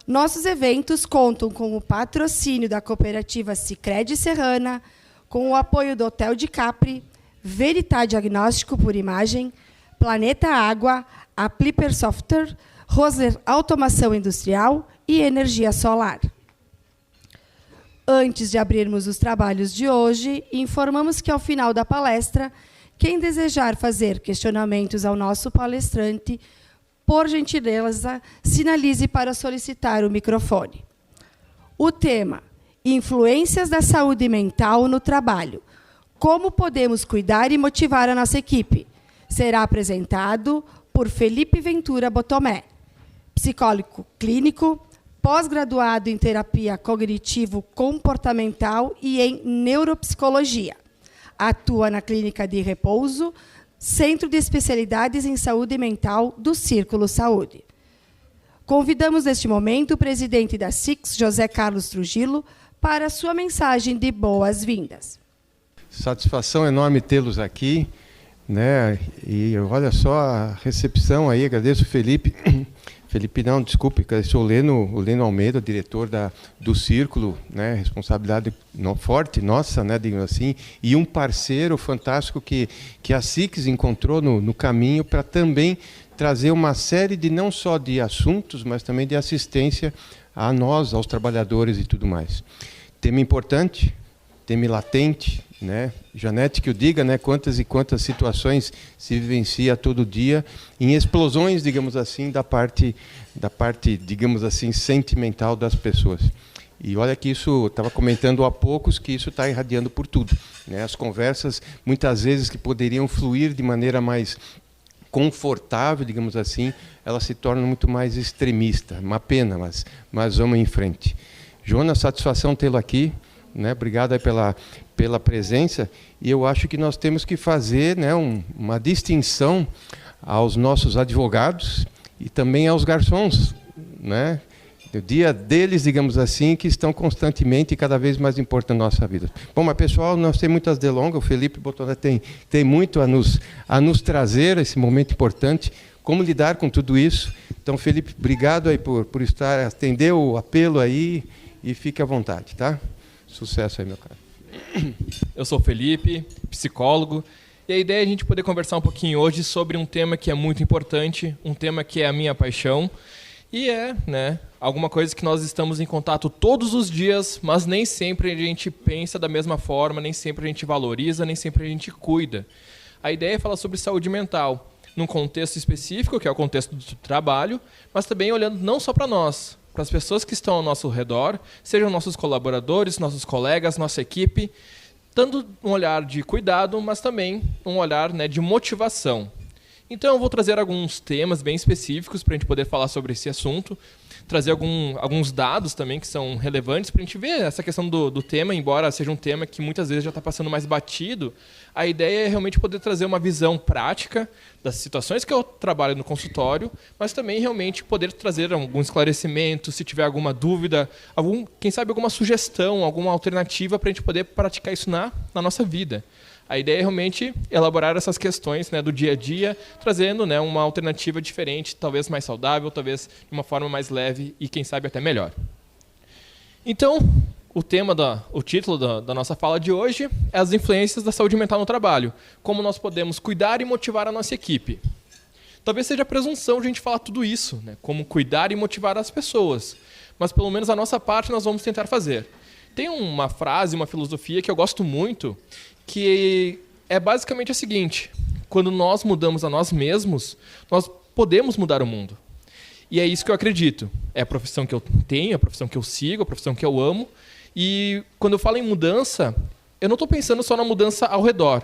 Nossos eventos contam com o patrocínio da cooperativa Sicredi Serrana, com o apoio do Hotel de Capri, Veritá Diagnóstico por Imagem, Planeta Água, Apliper Software, Rosler Automação Industrial e Energia Solar. Antes de abrirmos os trabalhos de hoje, informamos que, ao final da palestra, quem desejar fazer questionamentos ao nosso palestrante, por gentileza, sinalize para solicitar o microfone. O tema: influências da saúde mental no trabalho. Como podemos cuidar e motivar a nossa equipe? Será apresentado por Felipe Ventura Botomé, psicólogo clínico, pós-graduado em terapia cognitivo-comportamental e em neuropsicologia. Atua na Clínica de Repouso, Centro de Especialidades em Saúde Mental do Círculo Saúde. Convidamos neste momento o presidente da SICS, José Carlos Trujillo, para a sua mensagem de boas-vindas. Satisfação enorme tê-los aqui, né? E olha só a recepção aí, agradeço o Felipe. Felipe, não, desculpe, agradeço o Leno Almeida, diretor do Círculo, né, responsabilidade forte nossa, né, digamos assim, e um parceiro fantástico que a SICS encontrou no caminho para também trazer uma série de não só de assuntos, mas também de assistência a nós, aos trabalhadores e tudo mais. Tema importante, tema latente, né? Janete que o diga, né? Quantas e quantas situações se vivencia todo dia em explosões, digamos assim, da parte, digamos assim, sentimental das pessoas. E olha que isso, estava comentando há poucos, que isso está irradiando por tudo, né? As conversas, muitas vezes, que poderiam fluir de maneira mais confortável, digamos assim, elas se tornam muito mais extremistas. Uma pena, mas vamos em frente. Jonas, satisfação tê-lo aqui, né? Obrigado aí pela presença, e eu acho que nós temos que fazer, né, uma distinção aos nossos advogados e também aos garçons, né? O dia deles, digamos assim, que estão constantemente e cada vez mais importantes na nossa vida. Bom, mas pessoal, nós temos muitas delongas, o Felipe Botomé tem muito a nos trazer esse momento importante, como lidar com tudo isso. Então, Felipe, obrigado aí por atender o apelo aí, e fique à vontade, tá? Sucesso aí, meu cara. Eu sou o Felipe, psicólogo, e a ideia é a gente poder conversar um pouquinho hoje sobre um tema que é muito importante, um tema que é a minha paixão, e né, alguma coisa que nós estamos em contato todos os dias, mas nem sempre a gente pensa da mesma forma, nem sempre a gente valoriza, nem sempre a gente cuida. A ideia é falar sobre saúde mental, num contexto específico, que é o contexto do trabalho, mas também olhando não só para nós, para as pessoas que estão ao nosso redor, sejam nossos colaboradores, nossos colegas, nossa equipe, dando um olhar de cuidado, mas também um olhar, né, de motivação. Então eu vou trazer alguns temas bem específicos para a gente poder falar sobre esse assunto, trazer alguns dados também que são relevantes para a gente ver essa questão do tema, embora seja um tema que muitas vezes já está passando mais batido. A ideia é realmente poder trazer uma visão prática das situações que eu trabalho no consultório, mas também realmente poder trazer algum esclarecimento, se tiver alguma dúvida, quem sabe alguma sugestão, alguma alternativa para a gente poder praticar isso na nossa vida. A ideia é realmente elaborar essas questões, né, do dia a dia, trazendo, né, uma alternativa diferente, talvez mais saudável, talvez de uma forma mais leve e, quem sabe, até melhor. Então, o título da nossa fala de hoje é as influências da saúde mental no trabalho. Como nós podemos cuidar e motivar a nossa equipe. Talvez seja presunção de a gente falar tudo isso, né, como cuidar e motivar as pessoas. Mas, pelo menos, a nossa parte nós vamos tentar fazer. Tem uma frase, uma filosofia que eu gosto muito, que é basicamente a seguinte: quando nós mudamos a nós mesmos, nós podemos mudar o mundo. E é isso que eu acredito. É a profissão que eu tenho, a profissão que eu sigo, a profissão que eu amo. E quando eu falo em mudança, eu não estou pensando só na mudança ao redor.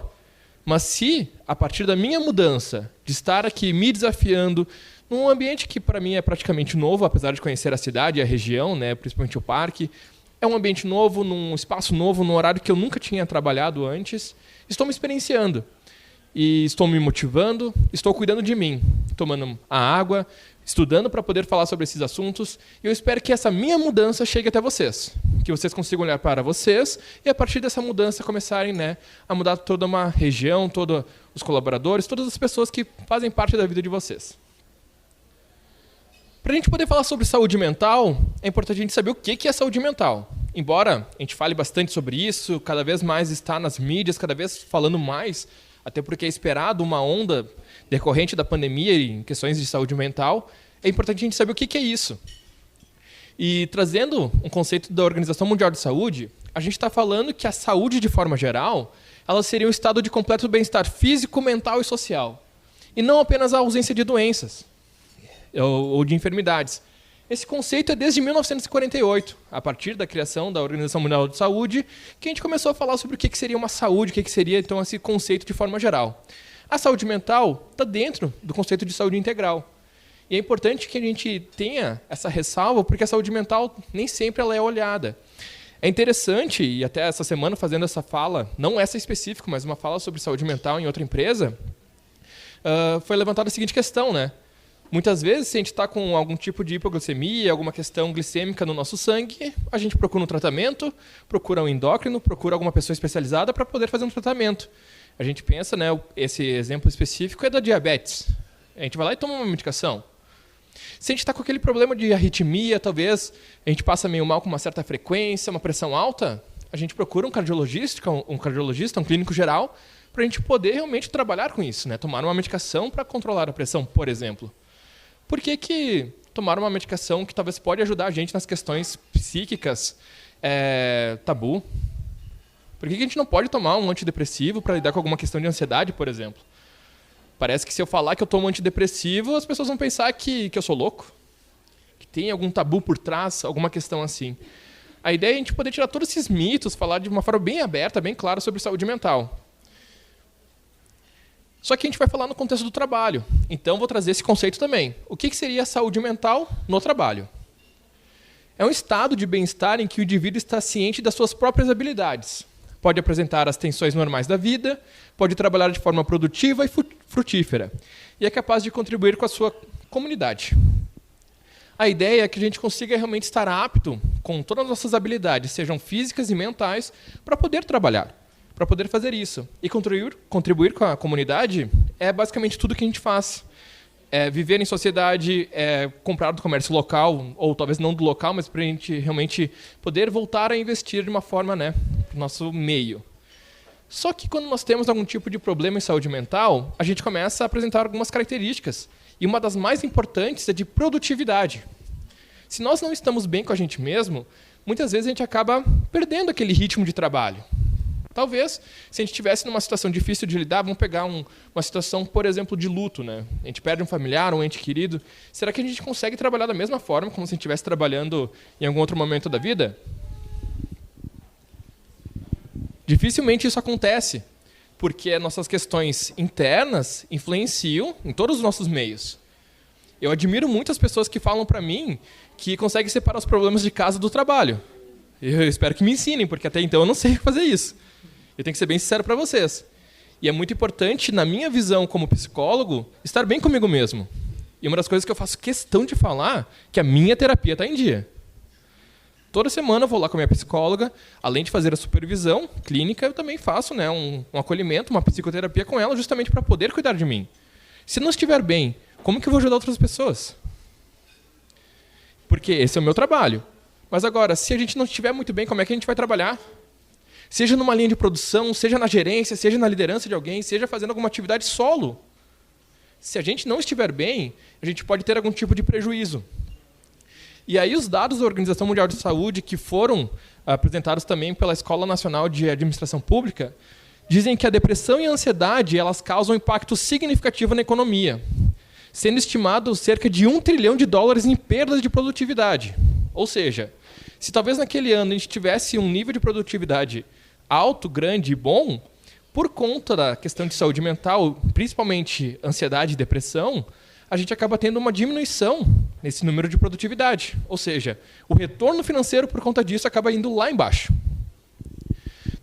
Mas se, a partir da minha mudança, de estar aqui me desafiando, num ambiente que para mim é praticamente novo, apesar de conhecer a cidade e a região, né, principalmente o parque, é um ambiente novo, num espaço novo, num horário que eu nunca tinha trabalhado antes. Estou me experienciando. E estou me motivando, estou cuidando de mim, tomando a água, estudando para poder falar sobre esses assuntos. E eu espero que essa minha mudança chegue até vocês. Que vocês consigam olhar para vocês e, a partir dessa mudança, começarem, né, a mudar toda uma região, todos os colaboradores, todas as pessoas que fazem parte da vida de vocês. Para a gente poder falar sobre saúde mental, é importante a gente saber o que é saúde mental. Embora a gente fale bastante sobre isso, cada vez mais está nas mídias, cada vez falando mais, até porque é esperado uma onda decorrente da pandemia em questões de saúde mental, é importante a gente saber o que é isso. E trazendo um conceito da Organização Mundial de Saúde, a gente está falando que a saúde, de forma geral, ela seria um estado de completo bem-estar físico, mental e social. E não apenas a ausência de doenças ou de enfermidades. Esse conceito é desde 1948, a partir da criação da Organização Mundial de Saúde, que a gente começou a falar sobre o que seria uma saúde, o que seria então esse conceito de forma geral. A saúde mental está dentro do conceito de saúde integral. E é importante que a gente tenha essa ressalva, porque a saúde mental nem sempre ela é olhada. É interessante, e até essa semana fazendo essa fala, não essa específica, mas uma fala sobre saúde mental em outra empresa, foi levantada a seguinte questão, né? Muitas vezes, se a gente está com algum tipo de hipoglicemia, alguma questão glicêmica no nosso sangue, a gente procura um tratamento, procura um endócrino, procura alguma pessoa especializada para poder fazer um tratamento. A gente pensa, né, esse exemplo específico é da diabetes. A gente vai lá e toma uma medicação. Se a gente está com aquele problema de arritmia, talvez a gente passa meio mal com uma certa frequência, uma pressão alta, a gente procura um cardiologista, um clínico geral, para a gente poder realmente trabalhar com isso, né? Tomar uma medicação para controlar a pressão, por exemplo. Por que tomar uma medicação que talvez pode ajudar a gente nas questões psíquicas é tabu? Por que a gente não pode tomar um antidepressivo para lidar com alguma questão de ansiedade, por exemplo? Parece que se eu falar que eu tomo antidepressivo, as pessoas vão pensar que eu sou louco, que tem algum tabu por trás, alguma questão assim. A ideia é a gente poder tirar todos esses mitos, falar de uma forma bem aberta, bem clara sobre saúde mental. Só que a gente vai falar no contexto do trabalho. Então, vou trazer esse conceito também. O que seria a saúde mental no trabalho? É um estado de bem-estar em que o indivíduo está ciente das suas próprias habilidades. Pode apresentar as tensões normais da vida, pode trabalhar de forma produtiva e frutífera. E é capaz de contribuir com a sua comunidade. A ideia é que a gente consiga realmente estar apto com todas as nossas habilidades, sejam físicas e mentais, para poder trabalhar. Para poder fazer isso. E contribuir com a comunidade é basicamente tudo que a gente faz. É viver em sociedade, é comprar do comércio local, ou talvez não do local, mas para a gente realmente poder voltar a investir de uma forma, né, para o nosso meio. Só que quando nós temos algum tipo de problema em saúde mental, a gente começa a apresentar algumas características. E uma das mais importantes é de produtividade. Se nós não estamos bem com a gente mesmo, muitas vezes a gente acaba perdendo aquele ritmo de trabalho. Talvez, se a gente estivesse numa situação difícil de lidar, vamos pegar uma situação, por exemplo, de luto, né? A gente perde um familiar, um ente querido. Será que a gente consegue trabalhar da mesma forma como se a gente estivesse trabalhando em algum outro momento da vida? Dificilmente isso acontece, porque nossas questões internas influenciam em todos os nossos meios. Eu admiro muitas pessoas que falam para mim que consegue separar os problemas de casa do trabalho. Eu espero que me ensinem, porque até então eu não sei fazer isso. Eu tenho que ser bem sincero para vocês. E é muito importante, na minha visão como psicólogo, estar bem comigo mesmo. E uma das coisas que eu faço questão de falar é que a minha terapia está em dia. Toda semana eu vou lá com a minha psicóloga, além de fazer a supervisão clínica, eu também faço, né, um acolhimento, uma psicoterapia com ela, justamente para poder cuidar de mim. Se não estiver bem, como que eu vou ajudar outras pessoas? Porque esse é o meu trabalho. Mas agora, se a gente não estiver muito bem, como é que a gente vai trabalhar? Seja numa linha de produção, seja na gerência, seja na liderança de alguém, seja fazendo alguma atividade solo. Se a gente não estiver bem, a gente pode ter algum tipo de prejuízo. E aí os dados da Organização Mundial de Saúde, que foram apresentados também pela Escola Nacional de Administração Pública, dizem que a depressão e a ansiedade elas causam um impacto significativo na economia, sendo estimado cerca de US$1 trilhão em perdas de produtividade. Ou seja, se talvez naquele ano a gente tivesse um nível de produtividade alto, grande e bom, por conta da questão de saúde mental, principalmente ansiedade e depressão, a gente acaba tendo uma diminuição nesse número de produtividade. Ou seja, o retorno financeiro por conta disso acaba indo lá embaixo.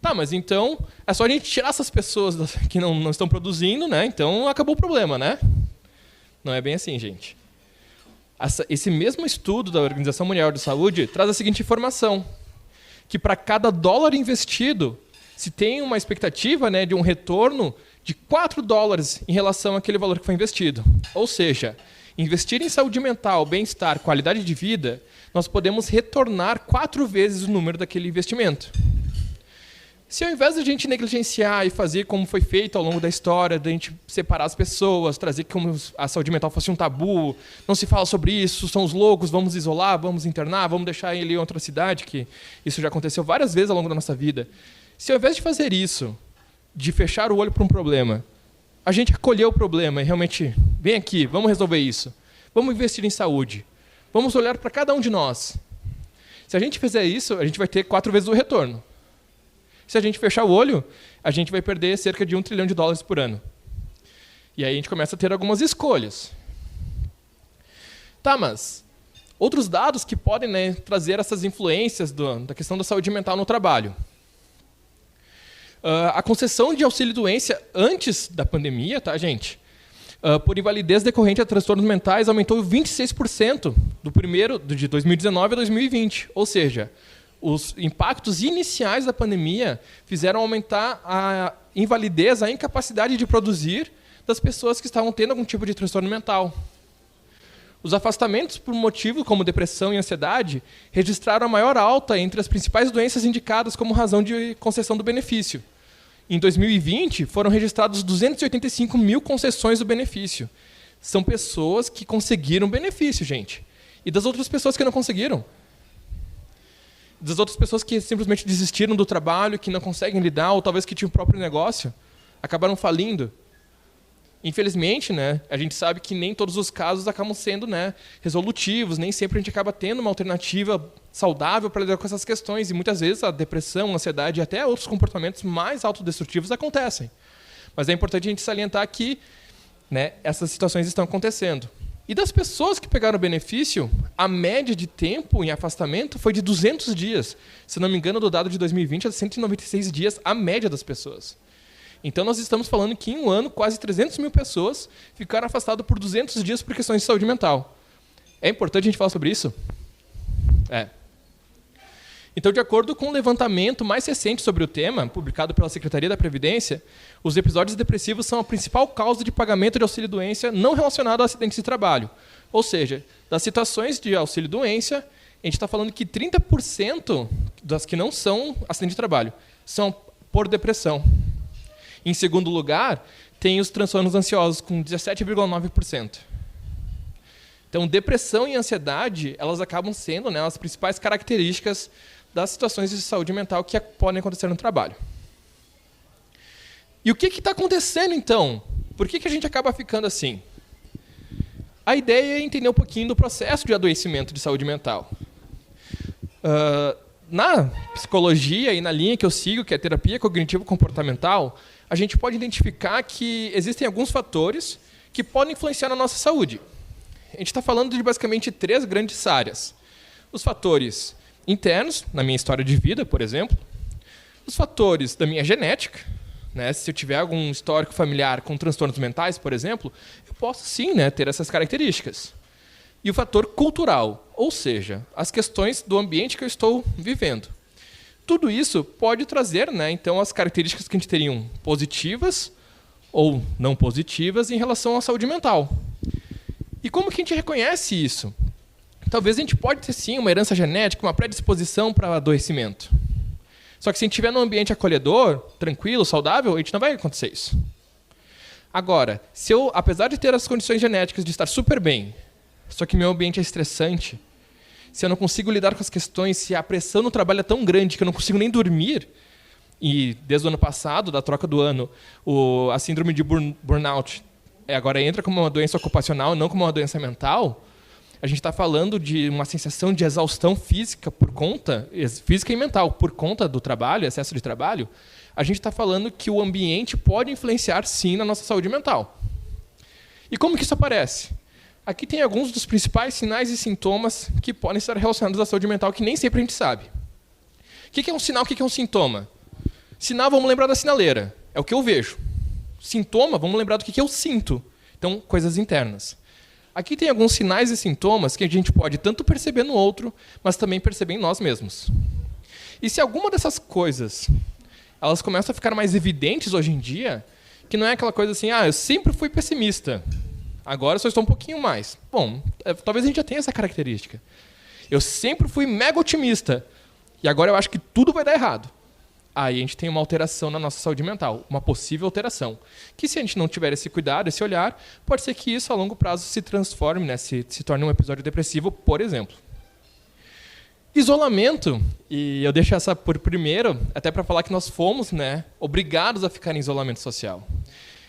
Tá, mas então é só a gente tirar essas pessoas que não estão produzindo, né? Então acabou o problema, né? Não é bem assim, gente. Esse mesmo estudo da Organização Mundial de Saúde traz a seguinte informação, que para cada dólar investido, se tem uma expectativa, né, de um retorno de $4 em relação àquele valor que foi investido. Ou seja, investir em saúde mental, bem-estar, qualidade de vida, nós podemos retornar 4 vezes o número daquele investimento. Se ao invés de a gente negligenciar e fazer como foi feito ao longo da história, de a gente separar as pessoas, trazer como a saúde mental fosse um tabu, não se fala sobre isso, são os loucos, vamos isolar, vamos internar, vamos deixar ele em outra cidade, que isso já aconteceu várias vezes ao longo da nossa vida. Se ao invés de fazer isso, de fechar o olho para um problema, a gente acolher o problema e realmente, vem aqui, vamos resolver isso, vamos investir em saúde, vamos olhar para cada um de nós. Se a gente fizer isso, a gente vai ter 4 vezes o retorno. Se a gente fechar o olho, a gente vai perder cerca de US$1 trilhão por ano. E aí a gente começa a ter algumas escolhas. Tá, mas outros dados que podem, né, trazer essas influências da questão da saúde mental no trabalho. A concessão de auxílio-doença antes da pandemia, tá, gente? Por invalidez decorrente a transtornos mentais aumentou 26% de 2019 a 2020. Ou seja, os impactos iniciais da pandemia fizeram aumentar a invalidez, a incapacidade de produzir das pessoas que estavam tendo algum tipo de transtorno mental. Os afastamentos por motivos como depressão e ansiedade registraram a maior alta entre as principais doenças indicadas como razão de concessão do benefício. Em 2020, foram registrados 285 mil concessões do benefício. São pessoas que conseguiram benefício, gente. E das outras pessoas que não conseguiram? Das outras pessoas que simplesmente desistiram do trabalho, que não conseguem lidar, ou talvez que tinham o próprio negócio, acabaram falindo. Infelizmente, né, a gente sabe que nem todos os casos acabam sendo, né, resolutivos, nem sempre a gente acaba tendo uma alternativa saudável para lidar com essas questões, e muitas vezes a depressão, a ansiedade e até outros comportamentos mais autodestrutivos acontecem. Mas é importante a gente salientar que, né, essas situações estão acontecendo. E das pessoas que pegaram o benefício, a média de tempo em afastamento foi de 200 dias. Se não me engano, do dado de 2020, é 196 dias a média das pessoas. Então, nós estamos falando que, em um ano, quase 300 mil pessoas ficaram afastadas por 200 dias por questões de saúde mental. É importante a gente falar sobre isso? É. Então, de acordo com o levantamento mais recente sobre o tema, publicado pela Secretaria da Previdência, os episódios depressivos são a principal causa de pagamento de auxílio-doença não relacionado a acidentes de trabalho. Ou seja, das situações de auxílio-doença, a gente está falando que 30% das que não são acidente de trabalho são por depressão. Em segundo lugar, tem os transtornos ansiosos, com 17,9%. Então, depressão e ansiedade, elas acabam sendo, né, as principais características das situações de saúde mental que podem acontecer no trabalho. E o que está acontecendo, então? Por que a gente acaba ficando assim? A ideia é entender um pouquinho do processo de adoecimento de saúde mental. Na psicologia e na linha que eu sigo, que é a terapia cognitivo-comportamental, a gente pode identificar que existem alguns fatores que podem influenciar na nossa saúde. A gente está falando de basicamente 3 grandes áreas, os fatores internos, na minha história de vida, por exemplo, os fatores da minha genética, né? Se eu tiver algum histórico familiar com transtornos mentais, por exemplo, eu posso sim, né, ter essas características. E o fator cultural, ou seja, as questões do ambiente que eu estou vivendo. Tudo isso pode trazer, né, então, as características que a gente teriam positivas ou não positivas em relação à saúde mental. E como que a gente reconhece isso? Talvez a gente pode ter, sim, uma herança genética, uma predisposição para adoecimento. Só que se a gente estiver num ambiente acolhedor, tranquilo, saudável, a gente não vai acontecer isso. Agora, se eu, apesar de ter as condições genéticas de estar super bem, só que meu ambiente é estressante, se eu não consigo lidar com as questões, se a pressão no trabalho é tão grande que eu não consigo nem dormir, e desde o ano passado, da troca do ano, a síndrome de burnout agora entra como uma doença ocupacional, não como uma doença mental, a gente está falando de uma sensação de exaustão física física e mental, por conta do trabalho, excesso de trabalho. A gente está falando que o ambiente pode influenciar, sim, na nossa saúde mental. E como que isso aparece? Aqui tem alguns dos principais sinais e sintomas que podem estar relacionados à saúde mental, que nem sempre a gente sabe. O que é um sinal, o que é um sintoma? Sinal, vamos lembrar da sinaleira. É o que eu vejo. Sintoma, vamos lembrar do que eu sinto. Então, coisas internas. Aqui tem alguns sinais e sintomas que a gente pode tanto perceber no outro, mas também perceber em nós mesmos. E se alguma dessas coisas elas começam a ficar mais evidentes hoje em dia, que não é aquela coisa assim, eu sempre fui pessimista, agora eu só estou um pouquinho mais. Bom, talvez a gente já tenha essa característica. Eu sempre fui mega otimista, e agora eu acho que tudo vai dar errado. Aí a gente tem uma alteração na nossa saúde mental, uma possível alteração. Que se a gente não tiver esse cuidado, esse olhar, pode ser que isso a longo prazo se transforme, né, se torne um episódio depressivo, por exemplo. Isolamento, e eu deixo essa por primeiro, até para falar que nós fomos, né, obrigados a ficar em isolamento social.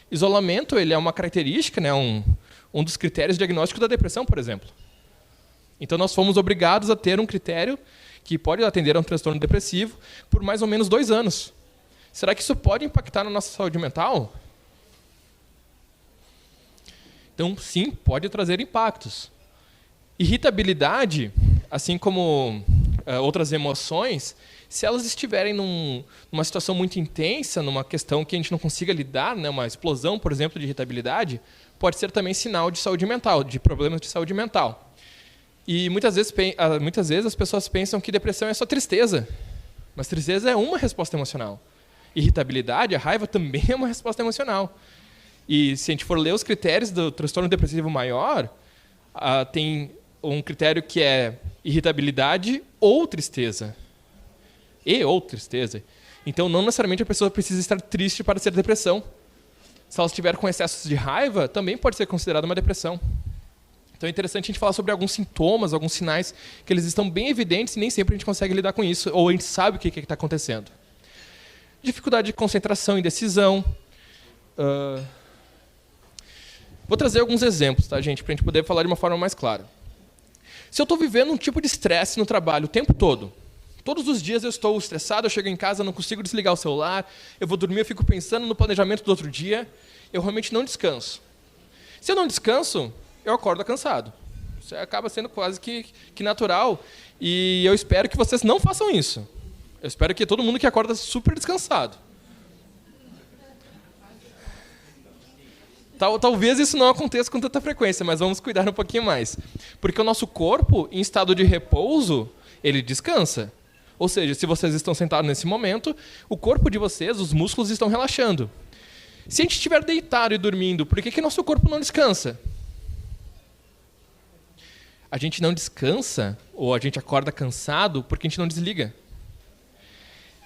Isolamento, ele é uma característica, né, um dos critérios diagnósticos da depressão, por exemplo. Então nós fomos obrigados a ter um critério que pode atender a um transtorno depressivo por mais ou menos 2 anos. Será que isso pode impactar na nossa saúde mental? Então, sim, pode trazer impactos. Irritabilidade, assim como outras emoções, se elas estiverem numa situação muito intensa, numa questão que a gente não consiga lidar, né, uma explosão, por exemplo, de irritabilidade, pode ser também sinal de saúde mental, de problemas de saúde mental. E muitas vezes as pessoas pensam que depressão é só tristeza. Mas tristeza é uma resposta emocional. Irritabilidade, a raiva, também é uma resposta emocional. E se a gente for ler os critérios do transtorno depressivo maior, tem um critério que é irritabilidade ou tristeza. Ou tristeza. Então, não necessariamente a pessoa precisa estar triste para ser depressão. Se ela estiver com excessos de raiva, também pode ser considerada uma depressão. Então é interessante a gente falar sobre alguns sintomas, alguns sinais que eles estão bem evidentes e nem sempre a gente consegue lidar com isso, ou a gente sabe o que está acontecendo. Dificuldade de concentração e decisão. Vou trazer alguns exemplos, tá, gente, para a gente poder falar de uma forma mais clara. Se eu estou vivendo um tipo de estresse no trabalho o tempo todo, todos os dias eu estou estressado, eu chego em casa, não consigo desligar o celular, eu vou dormir, eu fico pensando no planejamento do outro dia, eu realmente não descanso. Se eu não descanso, eu acordo cansado. Isso acaba sendo quase que natural. E eu espero que vocês não façam isso. Eu espero que todo mundo que acorda super descansado. Talvez isso não aconteça com tanta frequência, mas vamos cuidar um pouquinho mais. Porque o nosso corpo, em estado de repouso, ele descansa. Ou seja, se vocês estão sentados nesse momento, o corpo de vocês, os músculos estão relaxando. Se a gente estiver deitado e dormindo, por que nosso corpo não descansa? A gente não descansa, ou a gente acorda cansado, porque a gente não desliga.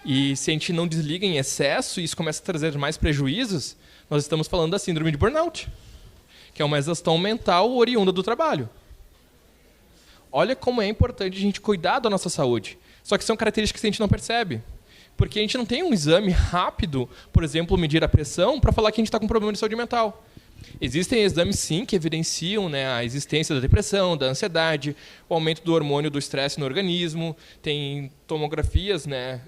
E se a gente não desliga em excesso, e isso começa a trazer mais prejuízos, nós estamos falando da síndrome de burnout, que é uma exaustão mental oriunda do trabalho. Olha como é importante a gente cuidar da nossa saúde. Só que são características que a gente não percebe. Porque a gente não tem um exame rápido, por exemplo, medir a pressão, para falar que a gente está com problema de saúde mental. Existem exames, sim, que evidenciam, né, a existência da depressão, da ansiedade, o aumento do hormônio do estresse no organismo. Tem tomografias, né,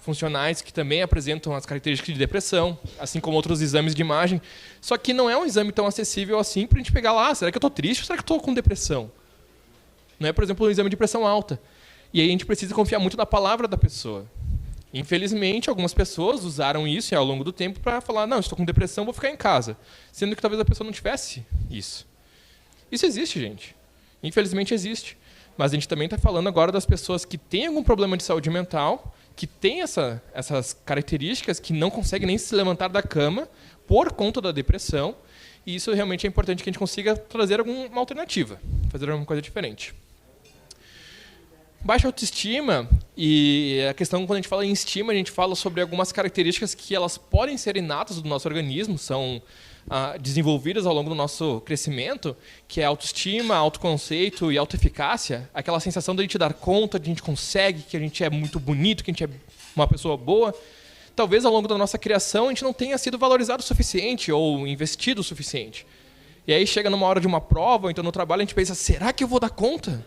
funcionais que também apresentam as características de depressão, assim como outros exames de imagem. Só que não é um exame tão acessível assim para a gente pegar lá, será que eu estou triste ou será que eu estou com depressão? Não é, por exemplo, um exame de pressão alta. E aí a gente precisa confiar muito na palavra da pessoa. Infelizmente, algumas pessoas usaram isso ao longo do tempo para falar, não, estou com depressão, vou ficar em casa. Sendo que talvez a pessoa não tivesse isso. Isso existe, gente. Infelizmente existe. Mas a gente também está falando agora das pessoas que têm algum problema de saúde mental, que têm essas características, que não conseguem nem se levantar da cama por conta da depressão. E isso realmente é importante que a gente consiga trazer alguma alternativa, fazer alguma coisa diferente. Baixa autoestima, e a questão, quando a gente fala em estima, a gente fala sobre algumas características que elas podem ser inatas do nosso organismo, são desenvolvidas ao longo do nosso crescimento, que é autoestima, autoconceito e autoeficácia, aquela sensação de a gente dar conta, de a gente consegue, que a gente é muito bonito, que a gente é uma pessoa boa. Talvez ao longo da nossa criação a gente não tenha sido valorizado o suficiente ou investido o suficiente. E aí chega numa hora de uma prova, ou então no trabalho, a gente pensa, será que eu vou dar conta?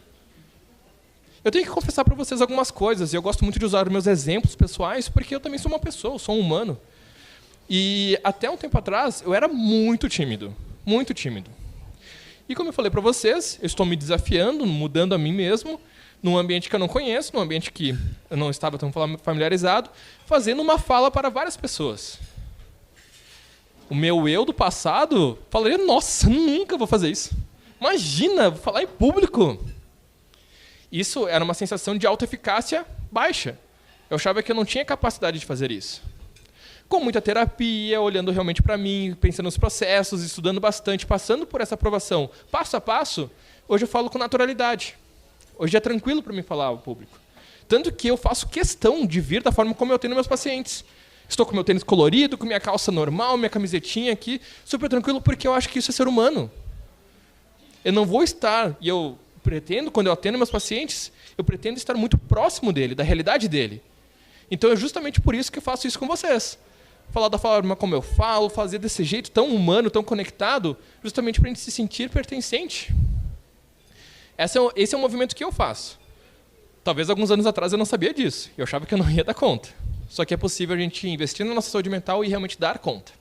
Eu tenho que confessar para vocês algumas coisas, e eu gosto muito de usar meus exemplos pessoais, porque eu também sou uma pessoa, eu sou um humano. E até um tempo atrás, eu era muito tímido, muito tímido. E como eu falei para vocês, eu estou me desafiando, mudando a mim mesmo, num ambiente que eu não conheço, num ambiente que eu não estava tão familiarizado, fazendo uma fala para várias pessoas. O meu eu do passado falaria, nossa, nunca vou fazer isso. Imagina, vou falar em público. Isso era uma sensação de autoeficácia baixa. Eu achava que eu não tinha capacidade de fazer isso. Com muita terapia, olhando realmente para mim, pensando nos processos, estudando bastante, passando por essa aprovação passo a passo, hoje eu falo com naturalidade. Hoje é tranquilo para mim falar ao público. Tanto que eu faço questão de vir da forma como eu tenho meus pacientes. Estou com meu tênis colorido, com minha calça normal, minha camisetinha aqui, super tranquilo, porque eu acho que isso é ser humano. Eu não vou estar, e eu pretendo, quando eu atendo meus pacientes, eu pretendo estar muito próximo dele, da realidade dele. Então é justamente por isso que eu faço isso com vocês. Falar da forma como eu falo, fazer desse jeito tão humano, tão conectado, justamente para a gente se sentir pertencente. Esse é um movimento que eu faço. Talvez alguns anos atrás eu não sabia disso. Eu achava que eu não ia dar conta. Só que é possível a gente investir na nossa saúde mental e realmente dar conta.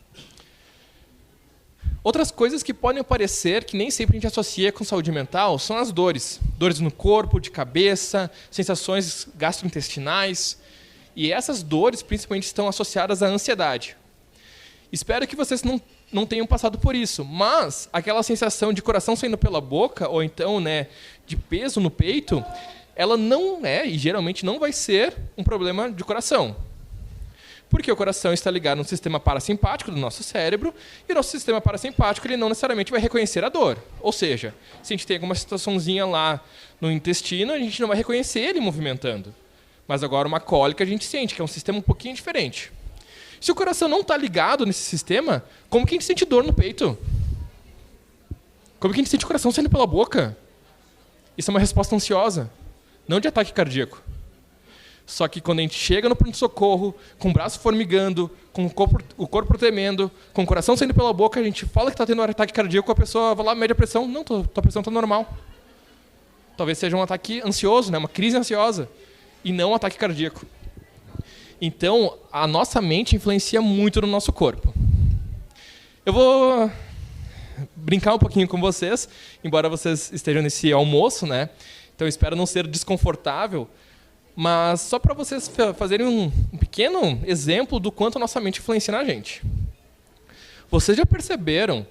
Outras coisas que podem aparecer, que nem sempre a gente associa com saúde mental, são as dores. Dores no corpo, de cabeça, sensações gastrointestinais. E essas dores, principalmente, estão associadas à ansiedade. Espero que vocês não tenham passado por isso, mas aquela sensação de coração saindo pela boca, ou então, né, de peso no peito, ela não é, e geralmente não vai ser, um problema de coração. Porque o coração está ligado no sistema parasimpático do nosso cérebro, e o nosso sistema parasimpático ele não necessariamente vai reconhecer a dor. Ou seja, se a gente tem alguma situaçãozinha lá no intestino, a gente não vai reconhecer ele movimentando. Mas agora uma cólica a gente sente, que é um sistema um pouquinho diferente. Se o coração não está ligado nesse sistema, como que a gente sente dor no peito? Como que a gente sente o coração saindo pela boca? Isso é uma resposta ansiosa, não de ataque cardíaco. Só que quando a gente chega no pronto-socorro, com o braço formigando, com o corpo tremendo, com o coração saindo pela boca, a gente fala que está tendo um ataque cardíaco, a pessoa vai lá, mede a pressão. Não, tua pressão está normal. Talvez seja um ataque ansioso, né? Uma crise ansiosa, e não um ataque cardíaco. Então, a nossa mente influencia muito no nosso corpo. Eu vou brincar um pouquinho com vocês, embora vocês estejam nesse almoço, né? Então, eu espero não ser desconfortável, mas só para vocês fazerem um pequeno exemplo do quanto a nossa mente influencia na gente. Vocês já perceberam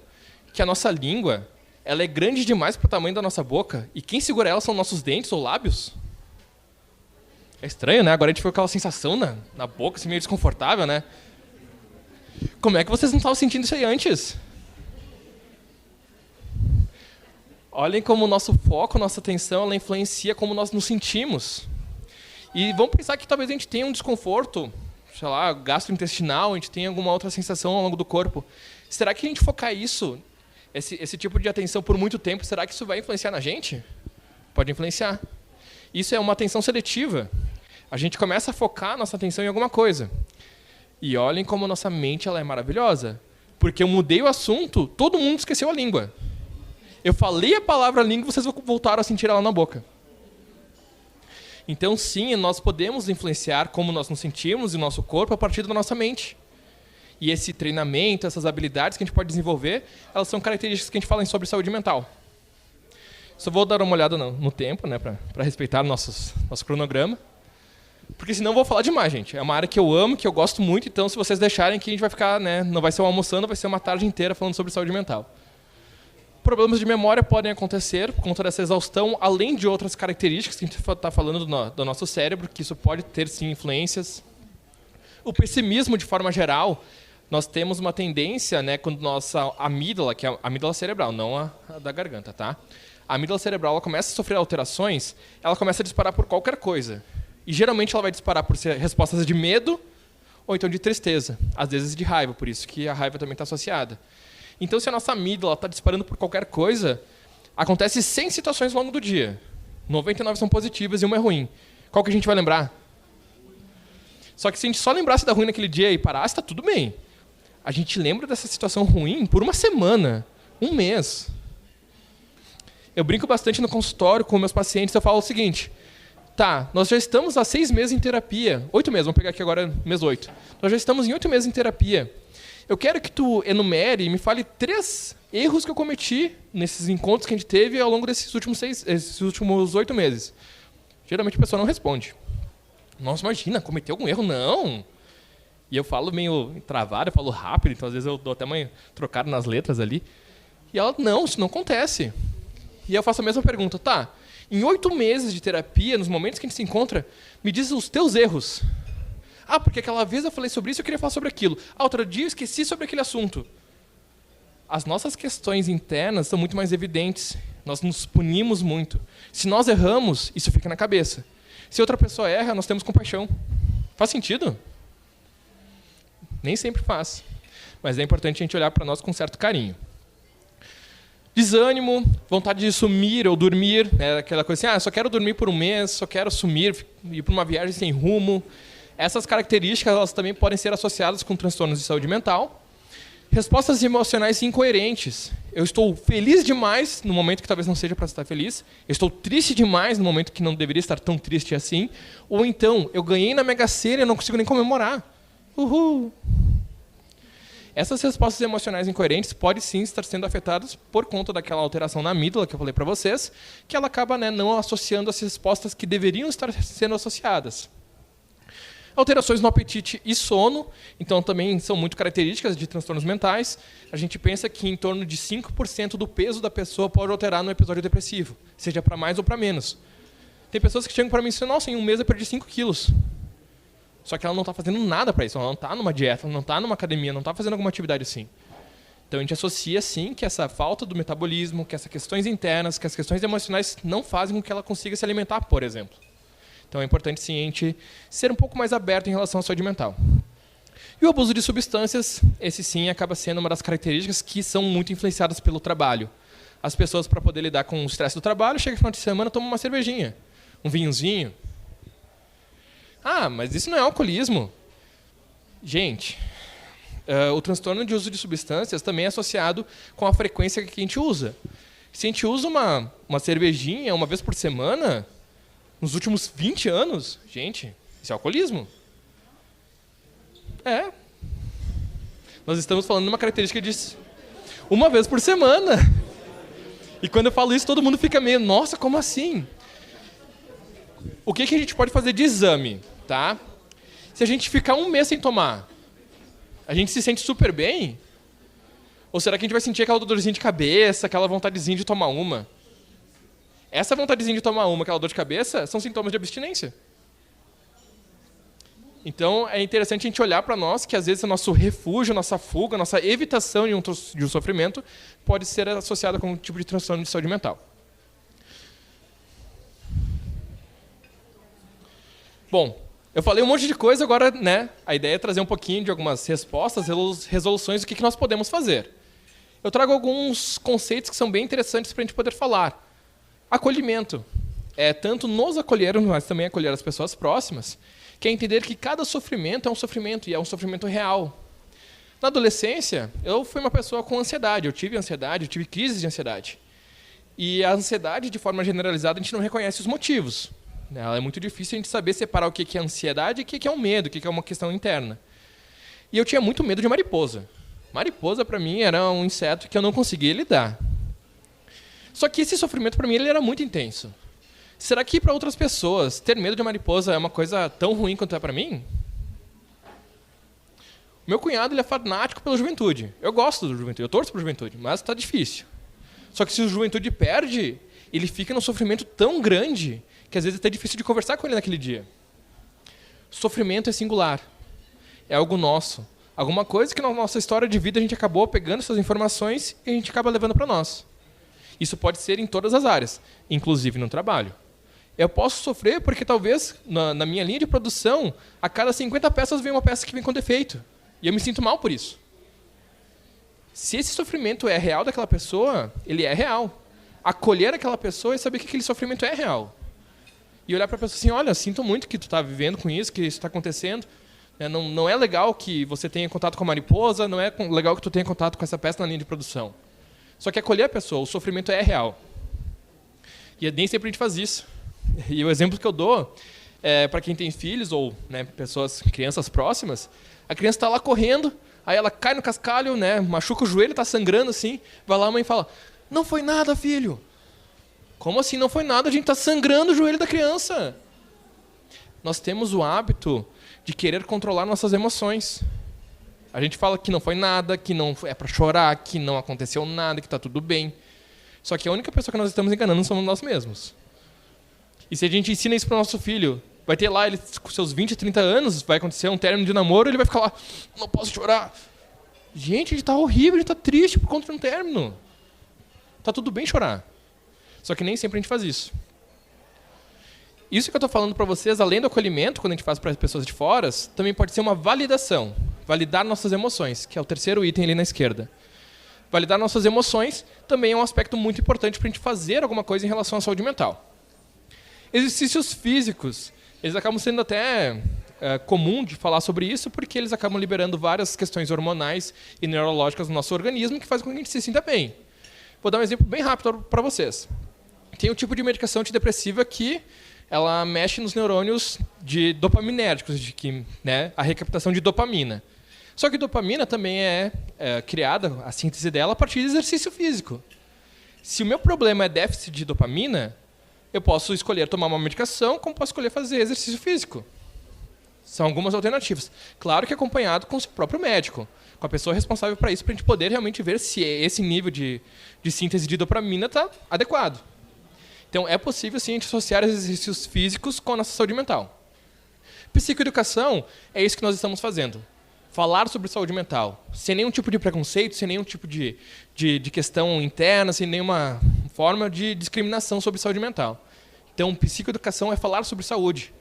que a nossa língua ela é grande demais para o tamanho da nossa boca e quem segura ela são nossos dentes ou lábios? É estranho, né? Agora a gente ficou com aquela sensação na boca, assim, meio desconfortável, né? Como é que vocês não estavam sentindo isso aí antes? Olhem como o nosso foco, nossa atenção, ela influencia como nós nos sentimos. E vamos pensar que talvez a gente tenha um desconforto, sei lá, gastrointestinal, a gente tenha alguma outra sensação ao longo do corpo. Será que a gente focar isso, esse tipo de atenção por muito tempo, será que isso vai influenciar na gente? Pode influenciar. Isso é uma atenção seletiva. A gente começa a focar nossa atenção em alguma coisa. E olhem como nossa mente ela é maravilhosa. Porque eu mudei o assunto, todo mundo esqueceu a língua. Eu falei a palavra língua, vocês voltaram a sentir ela na boca. Então, sim, nós podemos influenciar como nós nos sentimos e o nosso corpo a partir da nossa mente. E esse treinamento, essas habilidades que a gente pode desenvolver, elas são características que a gente fala sobre saúde mental. Só vou dar uma olhada no tempo, né, para respeitar nosso cronograma. Porque senão eu vou falar demais, gente. É uma área que eu amo, que eu gosto muito, então se vocês deixarem aqui, a gente vai ficar, né, não vai ser um almoçando, vai ser uma tarde inteira falando sobre saúde mental. Problemas de memória podem acontecer por conta dessa exaustão, além de outras características que a gente está falando do nosso cérebro, que isso pode ter, sim, influências. O pessimismo, de forma geral, nós temos uma tendência, né, quando nossa amígdala, que é a amígdala cerebral, não a da garganta, tá? A amígdala cerebral ela começa a sofrer alterações, ela começa a disparar por qualquer coisa. E geralmente ela vai disparar por respostas de medo ou então de tristeza, às vezes de raiva, por isso que a raiva também está associada. Então, se a nossa amígdala está disparando por qualquer coisa, acontece 100 situações ao longo do dia. 99 são positivas e uma é ruim. Qual que a gente vai lembrar? Só que se a gente só lembrasse da ruim naquele dia e parasse, está tudo bem. A gente lembra dessa situação ruim por uma semana, um mês. Eu brinco bastante no consultório com meus pacientes, eu falo o seguinte: tá, nós já estamos há 6 meses em terapia. 8 meses, vamos pegar aqui agora mês 8. Nós já estamos em 8 meses em terapia. Eu quero que tu enumere e me fale 3 erros que eu cometi nesses encontros que a gente teve ao longo desses últimos 8 meses. Geralmente a pessoa não responde. Nossa, imagina, cometeu algum erro? Não. E eu falo meio travado, eu falo rápido, então às vezes eu dou até uma trocada nas letras ali. E ela, não, isso não acontece. E eu faço a mesma pergunta, tá, em 8 meses de terapia, nos momentos que a gente se encontra, me diz os teus erros. Ah, porque aquela vez eu falei sobre isso e eu queria falar sobre aquilo. Ah, outro dia eu esqueci sobre aquele assunto. As nossas questões internas são muito mais evidentes. Nós nos punimos muito. Se nós erramos, isso fica na cabeça. Se outra pessoa erra, nós temos compaixão. Faz sentido? Nem sempre faz. Mas é importante a gente olhar para nós com certo carinho. Desânimo, vontade de sumir ou dormir. Né? Aquela coisa assim, só quero dormir por um mês, só quero sumir, ir para uma viagem sem rumo. Essas características elas também podem ser associadas com transtornos de saúde mental. Respostas emocionais incoerentes. Eu estou feliz demais no momento que talvez não seja para estar feliz. Eu estou triste demais no momento que não deveria estar tão triste assim. Ou então, eu ganhei na Mega Sena e eu não consigo nem comemorar. Uhul! Essas respostas emocionais incoerentes podem sim estar sendo afetadas por conta daquela alteração na amígdala que eu falei para vocês, que ela acaba, né, não associando as respostas que deveriam estar sendo associadas. Alterações no apetite e sono, então também são muito características de transtornos mentais. A gente pensa que em torno de 5% do peso da pessoa pode alterar no episódio depressivo, seja para mais ou para menos. Tem pessoas que chegam para mim e dizem, nossa, em um mês eu perdi 5 quilos. Só que ela não está fazendo nada para isso, ela não está numa dieta, ela não está numa academia, não está fazendo alguma atividade assim. Então a gente associa sim que essa falta do metabolismo, que essas questões internas, que as questões emocionais não fazem com que ela consiga se alimentar, por exemplo. Então é importante sim a gente ser um pouco mais aberto em relação à saúde mental. E o abuso de substâncias, esse sim acaba sendo uma das características que são muito influenciadas pelo trabalho. As pessoas, para poder lidar com o estresse do trabalho, chegam no final de semana, tomam uma cervejinha, um vinhozinho. Ah, mas isso não é alcoolismo. Gente, o transtorno de uso de substâncias também é associado com a frequência que a gente usa. Se a gente usa uma cervejinha uma vez por semana, nos últimos 20 anos, gente, isso é alcoolismo. É. Nós estamos falando de uma característica de uma vez por semana. E quando eu falo isso, todo mundo fica meio, nossa, como assim? O que a gente pode fazer de exame, tá? Se a gente ficar um mês sem tomar, a gente se sente super bem? Ou será que a gente vai sentir aquela dorzinha de cabeça, aquela vontadezinha de tomar uma? Essa vontadezinha de tomar uma, aquela dor de cabeça, são sintomas de abstinência. Então, é interessante a gente olhar para nós, que às vezes o nosso refúgio, nossa fuga, nossa evitação de um sofrimento pode ser associada com um tipo de transtorno de saúde mental. Bom, eu falei um monte de coisa, agora, né, a ideia é trazer um pouquinho de algumas respostas, resoluções, do que nós podemos fazer. Eu trago alguns conceitos que são bem interessantes para a gente poder falar. Acolhimento. É tanto nos acolher, mas também acolher as pessoas próximas, que é entender que cada sofrimento é um sofrimento, e é um sofrimento real. Na adolescência, eu fui uma pessoa com ansiedade, eu tive crises de ansiedade. E a ansiedade, de forma generalizada, a gente não reconhece os motivos. É muito difícil a gente saber separar o que é ansiedade e o que é um medo, o que é uma questão interna. E eu tinha muito medo de mariposa. Mariposa, para mim, era um inseto que eu não conseguia lidar. Só que esse sofrimento, para mim, ele era muito intenso. Será que para outras pessoas ter medo de mariposa é uma coisa tão ruim quanto é para mim? Meu cunhado, ele é fanático pela Juventude. Eu gosto do Juventude, eu torço para Juventude, mas está difícil. Só que se o Juventude perde, ele fica num sofrimento tão grande que às vezes é até difícil de conversar com ele naquele dia. Sofrimento é singular. É algo nosso. Alguma coisa que na nossa história de vida a gente acabou pegando essas informações e a gente acaba levando para nós. Isso pode ser em todas as áreas, inclusive no trabalho. Eu posso sofrer porque talvez na minha linha de produção, a cada 50 peças vem uma peça que vem com defeito. E eu me sinto mal por isso. Se esse sofrimento é real daquela pessoa, ele é real. Acolher aquela pessoa e saber que aquele sofrimento é real. E olhar para a pessoa assim, olha, sinto muito que tu está vivendo com isso, que isso está acontecendo. Não é legal que você tenha contato com a mariposa, não é legal que tu tenha contato com essa peça na linha de produção. Só que acolher a pessoa, o sofrimento é real. E nem sempre a gente faz isso. E o exemplo que eu dou, para quem tem filhos ou crianças próximas, a criança está lá correndo, aí ela cai no cascalho, machuca o joelho, está sangrando assim, vai lá a mãe e fala, não foi nada, filho. Como assim não foi nada? A gente está sangrando o joelho da criança. Nós temos o hábito de querer controlar nossas emoções. A gente fala que não foi nada, que não é para chorar, que não aconteceu nada, que está tudo bem. Só que a única pessoa que nós estamos enganando somos nós mesmos. E se a gente ensina isso para o nosso filho, vai ter lá, ele com seus 20, 30 anos, vai acontecer um término de namoro, ele vai ficar lá, não posso chorar. Gente, ele está horrível, ele está triste por conta de um término. Está tudo bem chorar. Só que nem sempre a gente faz isso. Isso que eu estou falando para vocês, além do acolhimento, quando a gente faz para as pessoas de fora, também pode ser uma validação. Validar nossas emoções, que é o terceiro item ali na esquerda. Validar nossas emoções também é um aspecto muito importante para a gente fazer alguma coisa em relação à saúde mental. Exercícios físicos, eles acabam sendo até comum de falar sobre isso, porque eles acabam liberando várias questões hormonais e neurológicas no nosso organismo que fazem com que a gente se sinta bem. Vou dar um exemplo bem rápido para vocês. Tem um tipo de medicação antidepressiva que ela mexe nos neurônios dopaminérgicos, a recaptação de dopamina. Só que dopamina também é criada, a síntese dela, a partir de exercício físico. Se o meu problema é déficit de dopamina, eu posso escolher tomar uma medicação, como posso escolher fazer exercício físico. São algumas alternativas. Claro que acompanhado com o seu próprio médico, com a pessoa responsável para isso, para a gente poder realmente ver se esse nível de síntese de dopamina está adequado. Então, é possível, sim, a gente associar exercícios físicos com a nossa saúde mental. Psicoeducação é isso que nós estamos fazendo. Falar sobre saúde mental, sem nenhum tipo de preconceito, sem nenhum tipo de questão interna, sem nenhuma forma de discriminação sobre saúde mental. Então, psicoeducação é falar sobre saúde.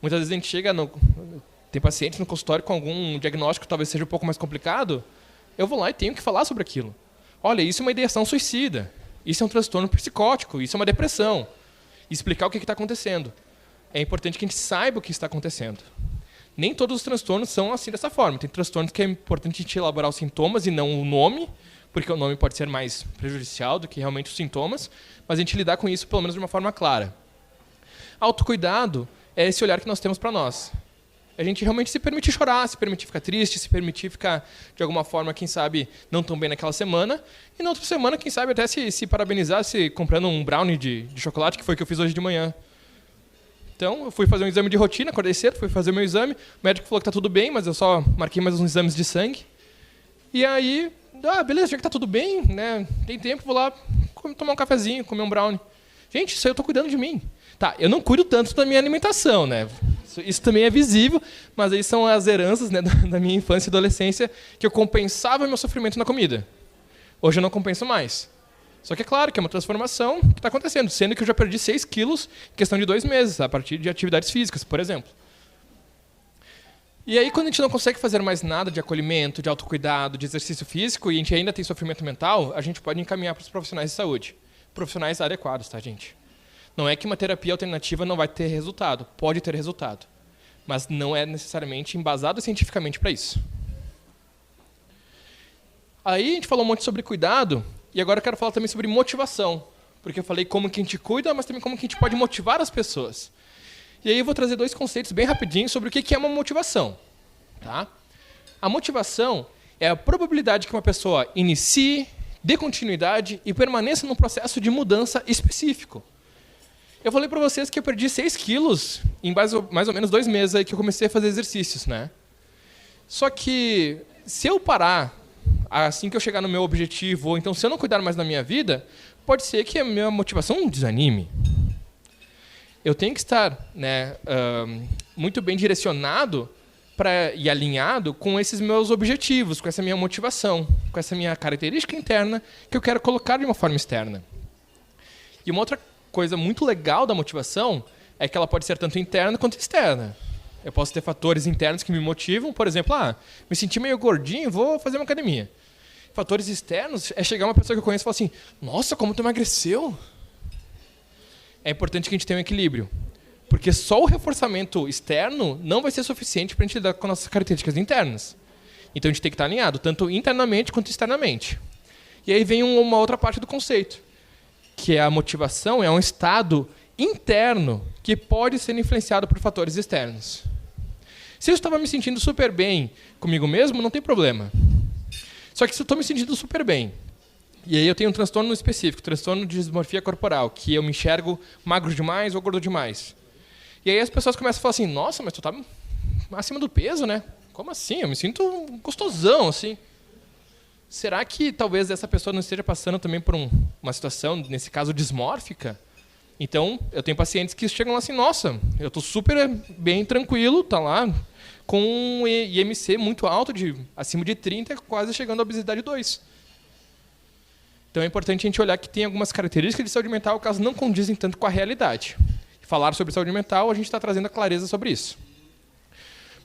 Muitas vezes a gente chega, tem paciente no consultório com algum diagnóstico que talvez seja um pouco mais complicado, eu vou lá e tenho que falar sobre aquilo. Olha, isso é uma ideação suicida, isso é um transtorno psicótico, isso é uma depressão. E explicar o que está acontecendo. É importante que a gente saiba o que está acontecendo. Nem todos os transtornos são assim dessa forma. Tem transtornos que é importante a gente elaborar os sintomas e não o nome, porque o nome pode ser mais prejudicial do que realmente os sintomas, mas a gente lidar com isso pelo menos de uma forma clara. Autocuidado é esse olhar que nós temos para nós. A gente realmente se permitir chorar, se permitir ficar triste, se permitir ficar, de alguma forma, quem sabe, não tão bem naquela semana, e na outra semana, quem sabe, até se parabenizar, comprando um brownie de chocolate, que foi o que eu fiz hoje de manhã. Então, eu fui fazer um exame de rotina, acordei cedo, fui fazer meu exame, o médico falou que está tudo bem, mas eu só marquei mais uns exames de sangue. E aí, beleza, já que está tudo bem, tem tempo, vou lá tomar um cafezinho, comer um brownie. Gente, isso aí eu estou cuidando de mim. Tá, eu não cuido tanto da minha alimentação, Isso também é visível, mas aí são as heranças da minha infância e adolescência que eu compensava meu sofrimento na comida. Hoje eu não compenso mais. Só que é claro que é uma transformação que está acontecendo, sendo que eu já perdi 6 quilos em questão de 2 meses, a partir de atividades físicas, por exemplo. E aí, quando a gente não consegue fazer mais nada de acolhimento, de autocuidado, de exercício físico, e a gente ainda tem sofrimento mental, a gente pode encaminhar para os profissionais de saúde. Profissionais adequados, tá, gente? Não é que uma terapia alternativa não vai ter resultado. Pode ter resultado. Mas não é necessariamente embasado cientificamente para isso. Aí a gente falou um monte sobre cuidado, e agora eu quero falar também sobre motivação. Porque eu falei como que a gente cuida, mas também como que a gente pode motivar as pessoas. E aí eu vou trazer 2 conceitos bem rapidinho sobre o que é uma motivação. Tá? A motivação é a probabilidade que uma pessoa inicie, dê continuidade e permaneça num processo de mudança específico. Eu falei para vocês que eu perdi 6 quilos em mais ou menos 2 meses aí que eu comecei a fazer exercícios, né? Só que se eu parar assim que eu chegar no meu objetivo, ou então se eu não cuidar mais da minha vida, pode ser que a minha motivação desanime. Eu tenho que estar, né, muito bem direcionado e alinhado com esses meus objetivos, com essa minha motivação, com essa minha característica interna que eu quero colocar de uma forma externa. E uma outra coisa muito legal da motivação é que ela pode ser tanto interna quanto externa. Eu posso ter fatores internos que me motivam, por exemplo, me senti meio gordinho, vou fazer uma academia. Fatores externos é chegar uma pessoa que eu conheço e falar assim, nossa, como tu emagreceu? É importante que a gente tenha um equilíbrio. Porque só o reforçamento externo não vai ser suficiente para a gente lidar com nossas características internas. Então a gente tem que estar alinhado, tanto internamente quanto externamente. E aí vem uma outra parte do conceito, que é a motivação é um estado interno que pode ser influenciado por fatores externos. Se eu estava me sentindo super bem comigo mesmo, não tem problema. Só que se eu estou me sentindo super bem, e aí eu tenho um transtorno específico, transtorno de dismorfia corporal, que eu me enxergo magro demais ou gordo demais. E aí as pessoas começam a falar assim, nossa, mas tu tá acima do peso, né? Como assim? Eu me sinto gostosão, assim. Será que talvez essa pessoa não esteja passando também por uma situação, nesse caso, dismórfica? Então, eu tenho pacientes que chegam lá assim, nossa, eu estou super bem tranquilo, tá lá, com um IMC muito alto, acima de 30, quase chegando à obesidade 2. Então é importante a gente olhar que tem algumas características de saúde mental que elas não condizem tanto com a realidade. Falar sobre saúde mental, a gente está trazendo a clareza sobre isso.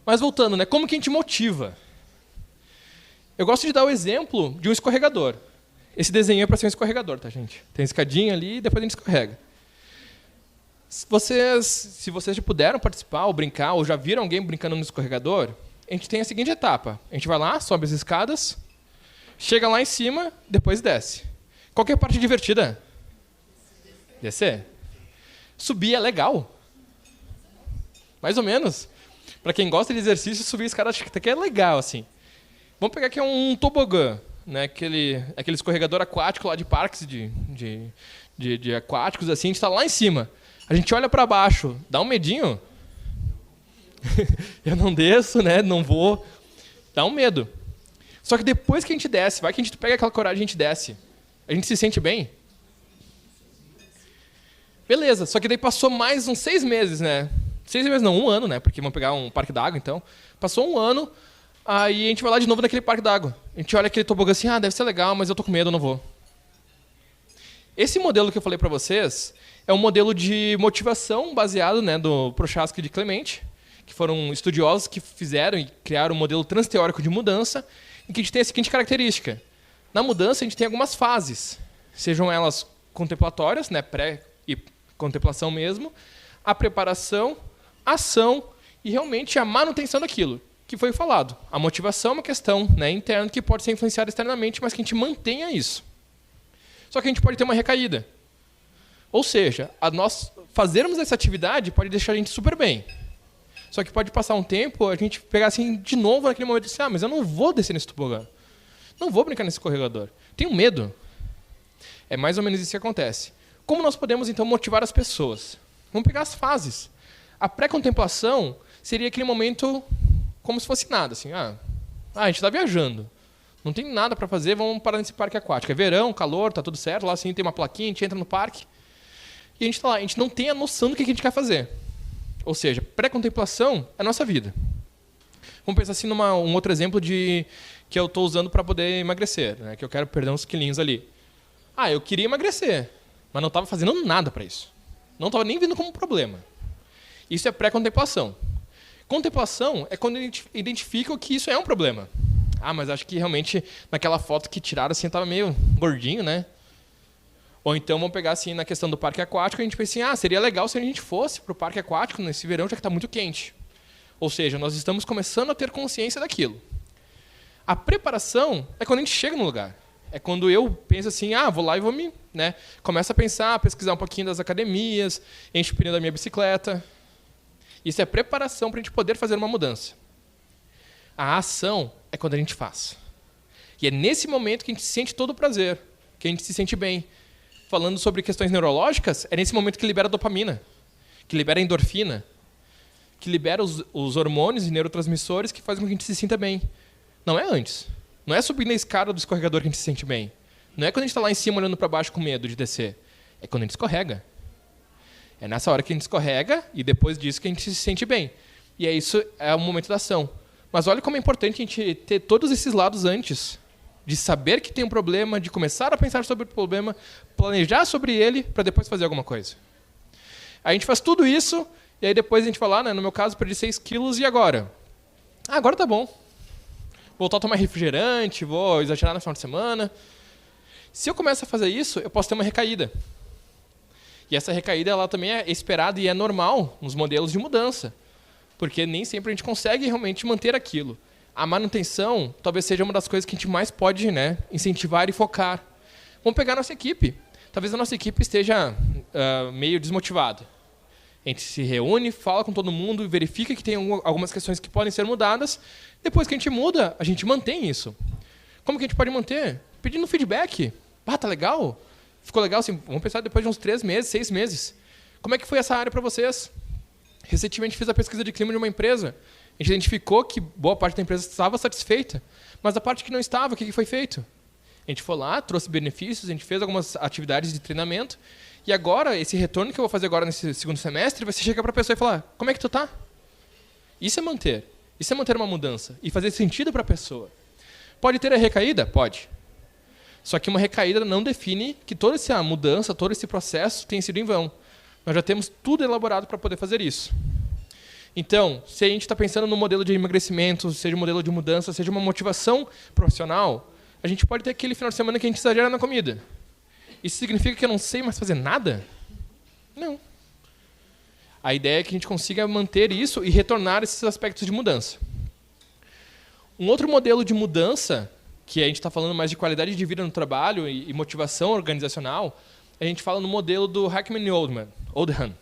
Mas voltando, né, como que a gente motiva? Eu gosto de dar o exemplo de um escorregador. Esse desenho é para ser um escorregador, tá, gente? Tem escadinha ali e depois a gente escorrega. Se vocês já puderam participar ou brincar, ou já viram alguém brincando no escorregador, a gente tem a seguinte etapa. A gente vai lá, sobe as escadas, chega lá em cima, depois desce. Qual que é a parte divertida? Descer. Subir é legal. Mais ou menos. Para quem gosta de exercício, subir a escada acho que até que é legal, assim. Vamos pegar aqui um tobogã, né? Aquele escorregador aquático lá de parques de aquáticos, assim, a gente está lá em cima. A gente olha para baixo, dá um medinho. Eu não desço, né? Não vou. Dá um medo. Só que depois que a gente desce, vai que a gente pega aquela coragem e a gente desce. A gente se sente bem? Beleza, só que daí passou mais uns 6 meses, né? 6 meses não, 1 ano, né? Porque vamos pegar um parque d'água, então. Passou 1 ano, aí a gente vai lá de novo naquele parque d'água. A gente olha aquele tobogã assim, deve ser legal, mas eu tô com medo, eu não vou. Esse modelo que eu falei para vocês é um modelo de motivação baseado, né, do Prochaska e de Clement, que foram estudiosos que fizeram e criaram um modelo transteórico de mudança, em que a gente tem a seguinte característica. Na mudança, a gente tem algumas fases, sejam elas contemplatórias, né, pré e contemplação mesmo, a preparação, a ação e realmente a manutenção daquilo, que foi falado. A motivação é uma questão, né, interna que pode ser influenciada externamente, mas que a gente mantenha isso. Só que a gente pode ter uma recaída. Ou seja, nós fazermos essa atividade pode deixar a gente super bem. Só que pode passar um tempo, a gente pegar assim de novo naquele momento e dizer, mas eu não vou descer nesse tobogã. Não vou brincar nesse escorregador. Tenho medo. É mais ou menos isso que acontece. Como nós podemos, então, motivar as pessoas? Vamos pegar as fases. A pré-contemplação seria aquele momento como se fosse nada. Assim, a gente está viajando. Não tem nada para fazer, vamos parar nesse parque aquático. É verão, calor, está tudo certo. Lá assim tem uma plaquinha, a gente entra no parque. E a gente está lá. A gente não tem a noção do que a gente quer fazer. Ou seja, pré-contemplação é a nossa vida. Vamos pensar assim um outro exemplo que eu estou usando para poder emagrecer. Né? Que eu quero perder uns quilinhos ali. Eu queria emagrecer, mas não estava fazendo nada para isso. Não estava nem vendo como problema. Isso é pré-contemplação. Contemplação é quando a gente identifica que isso é um problema. Mas acho que realmente naquela foto que tiraram assim, estava meio gordinho, né? Ou então vamos pegar assim na questão do parque aquático, a gente pensa assim, seria legal se a gente fosse para o parque aquático nesse verão, já que está muito quente. Ou seja, nós estamos começando a ter consciência daquilo. A preparação é quando a gente chega no lugar. É quando eu penso assim, vou lá e vou me... Né? Começo a pensar, pesquisar um pouquinho das academias, encho o pneu da minha bicicleta. Isso é preparação para a gente poder fazer uma mudança. A ação é quando a gente faz. E é nesse momento que a gente sente todo o prazer. que a gente se sente bem. Falando sobre questões neurológicas, é nesse momento que libera dopamina, que libera endorfina, que libera os hormônios e neurotransmissores que fazem com que a gente se sinta bem. Não é antes. Não é subir na escada do escorregador que a gente se sente bem. Não é quando a gente está lá em cima olhando para baixo com medo de descer. É quando a gente escorrega. É nessa hora que a gente escorrega e depois disso que a gente se sente bem. E isso é o momento da ação. Mas olha como é importante a gente ter todos esses lados antes. De saber que tem um problema, de começar a pensar sobre o problema, planejar sobre ele para depois fazer alguma coisa. A gente faz tudo isso e aí depois a gente fala, né, no meu caso, perdi 6 quilos e agora? Agora tá bom. Voltar a tomar refrigerante, vou exagerar no final de semana. Se eu começo a fazer isso, eu posso ter uma recaída. E essa recaída ela também é esperada e é normal nos modelos de mudança. Porque nem sempre a gente consegue realmente manter aquilo. A manutenção talvez seja uma das coisas que a gente mais pode, né, incentivar e focar. Vamos pegar a nossa equipe. Talvez a nossa equipe esteja meio desmotivada. A gente se reúne, fala com todo mundo, verifica que tem algumas questões que podem ser mudadas. Depois que a gente muda, a gente mantém isso. Como que a gente pode manter? Pedindo feedback. Tá legal? Ficou legal? Assim, vamos pensar depois de uns 3 meses, 6 meses. Como é que foi essa área para vocês? Recentemente fiz a pesquisa de clima de uma empresa. A gente identificou que boa parte da empresa estava satisfeita, mas a parte que não estava, o que foi feito? A gente foi lá, trouxe benefícios, a gente fez algumas atividades de treinamento, e agora, esse retorno que eu vou fazer agora nesse segundo semestre, vai ser chegar para a pessoa e falar, como é que tu tá? Isso é manter. Isso é manter uma mudança e fazer sentido para a pessoa. Pode ter a recaída? Pode. Só que uma recaída não define que toda essa mudança, todo esse processo tenha sido em vão. Nós já temos tudo elaborado para poder fazer isso. Então, se a gente está pensando no modelo de emagrecimento, seja um modelo de mudança, seja uma motivação profissional, a gente pode ter aquele final de semana que a gente exagera na comida. Isso significa que eu não sei mais fazer nada? Não. A ideia é que a gente consiga manter isso e retornar esses aspectos de mudança. Um outro modelo de mudança, que a gente está falando mais de qualidade de vida no trabalho e motivação organizacional, a gente fala no modelo do Hackman e Oldham,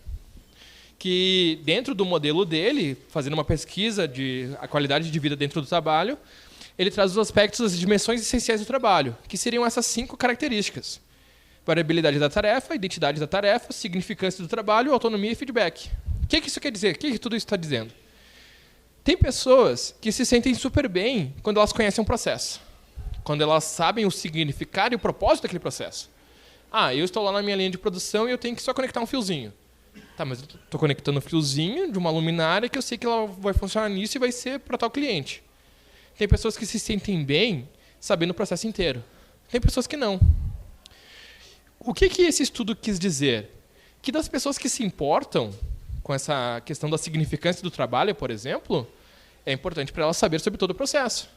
que dentro do modelo dele, fazendo uma pesquisa de a qualidade de vida dentro do trabalho, ele traz os aspectos, as dimensões essenciais do trabalho, que seriam essas 5 características. Variabilidade da tarefa, identidade da tarefa, significância do trabalho, autonomia e feedback. O que isso quer dizer? O que tudo isso está dizendo? Tem pessoas que se sentem super bem quando elas conhecem um processo. Quando elas sabem o significado e o propósito daquele processo. Eu estou lá na minha linha de produção e eu tenho que só conectar um fiozinho. Tá, mas eu estou conectando um fiozinho de uma luminária que eu sei que ela vai funcionar nisso e vai ser para tal cliente. Tem pessoas que se sentem bem sabendo o processo inteiro. Tem pessoas que não. O que esse estudo quis dizer? Que das pessoas que se importam com essa questão da significância do trabalho, por exemplo, é importante para elas saber sobre todo o processo.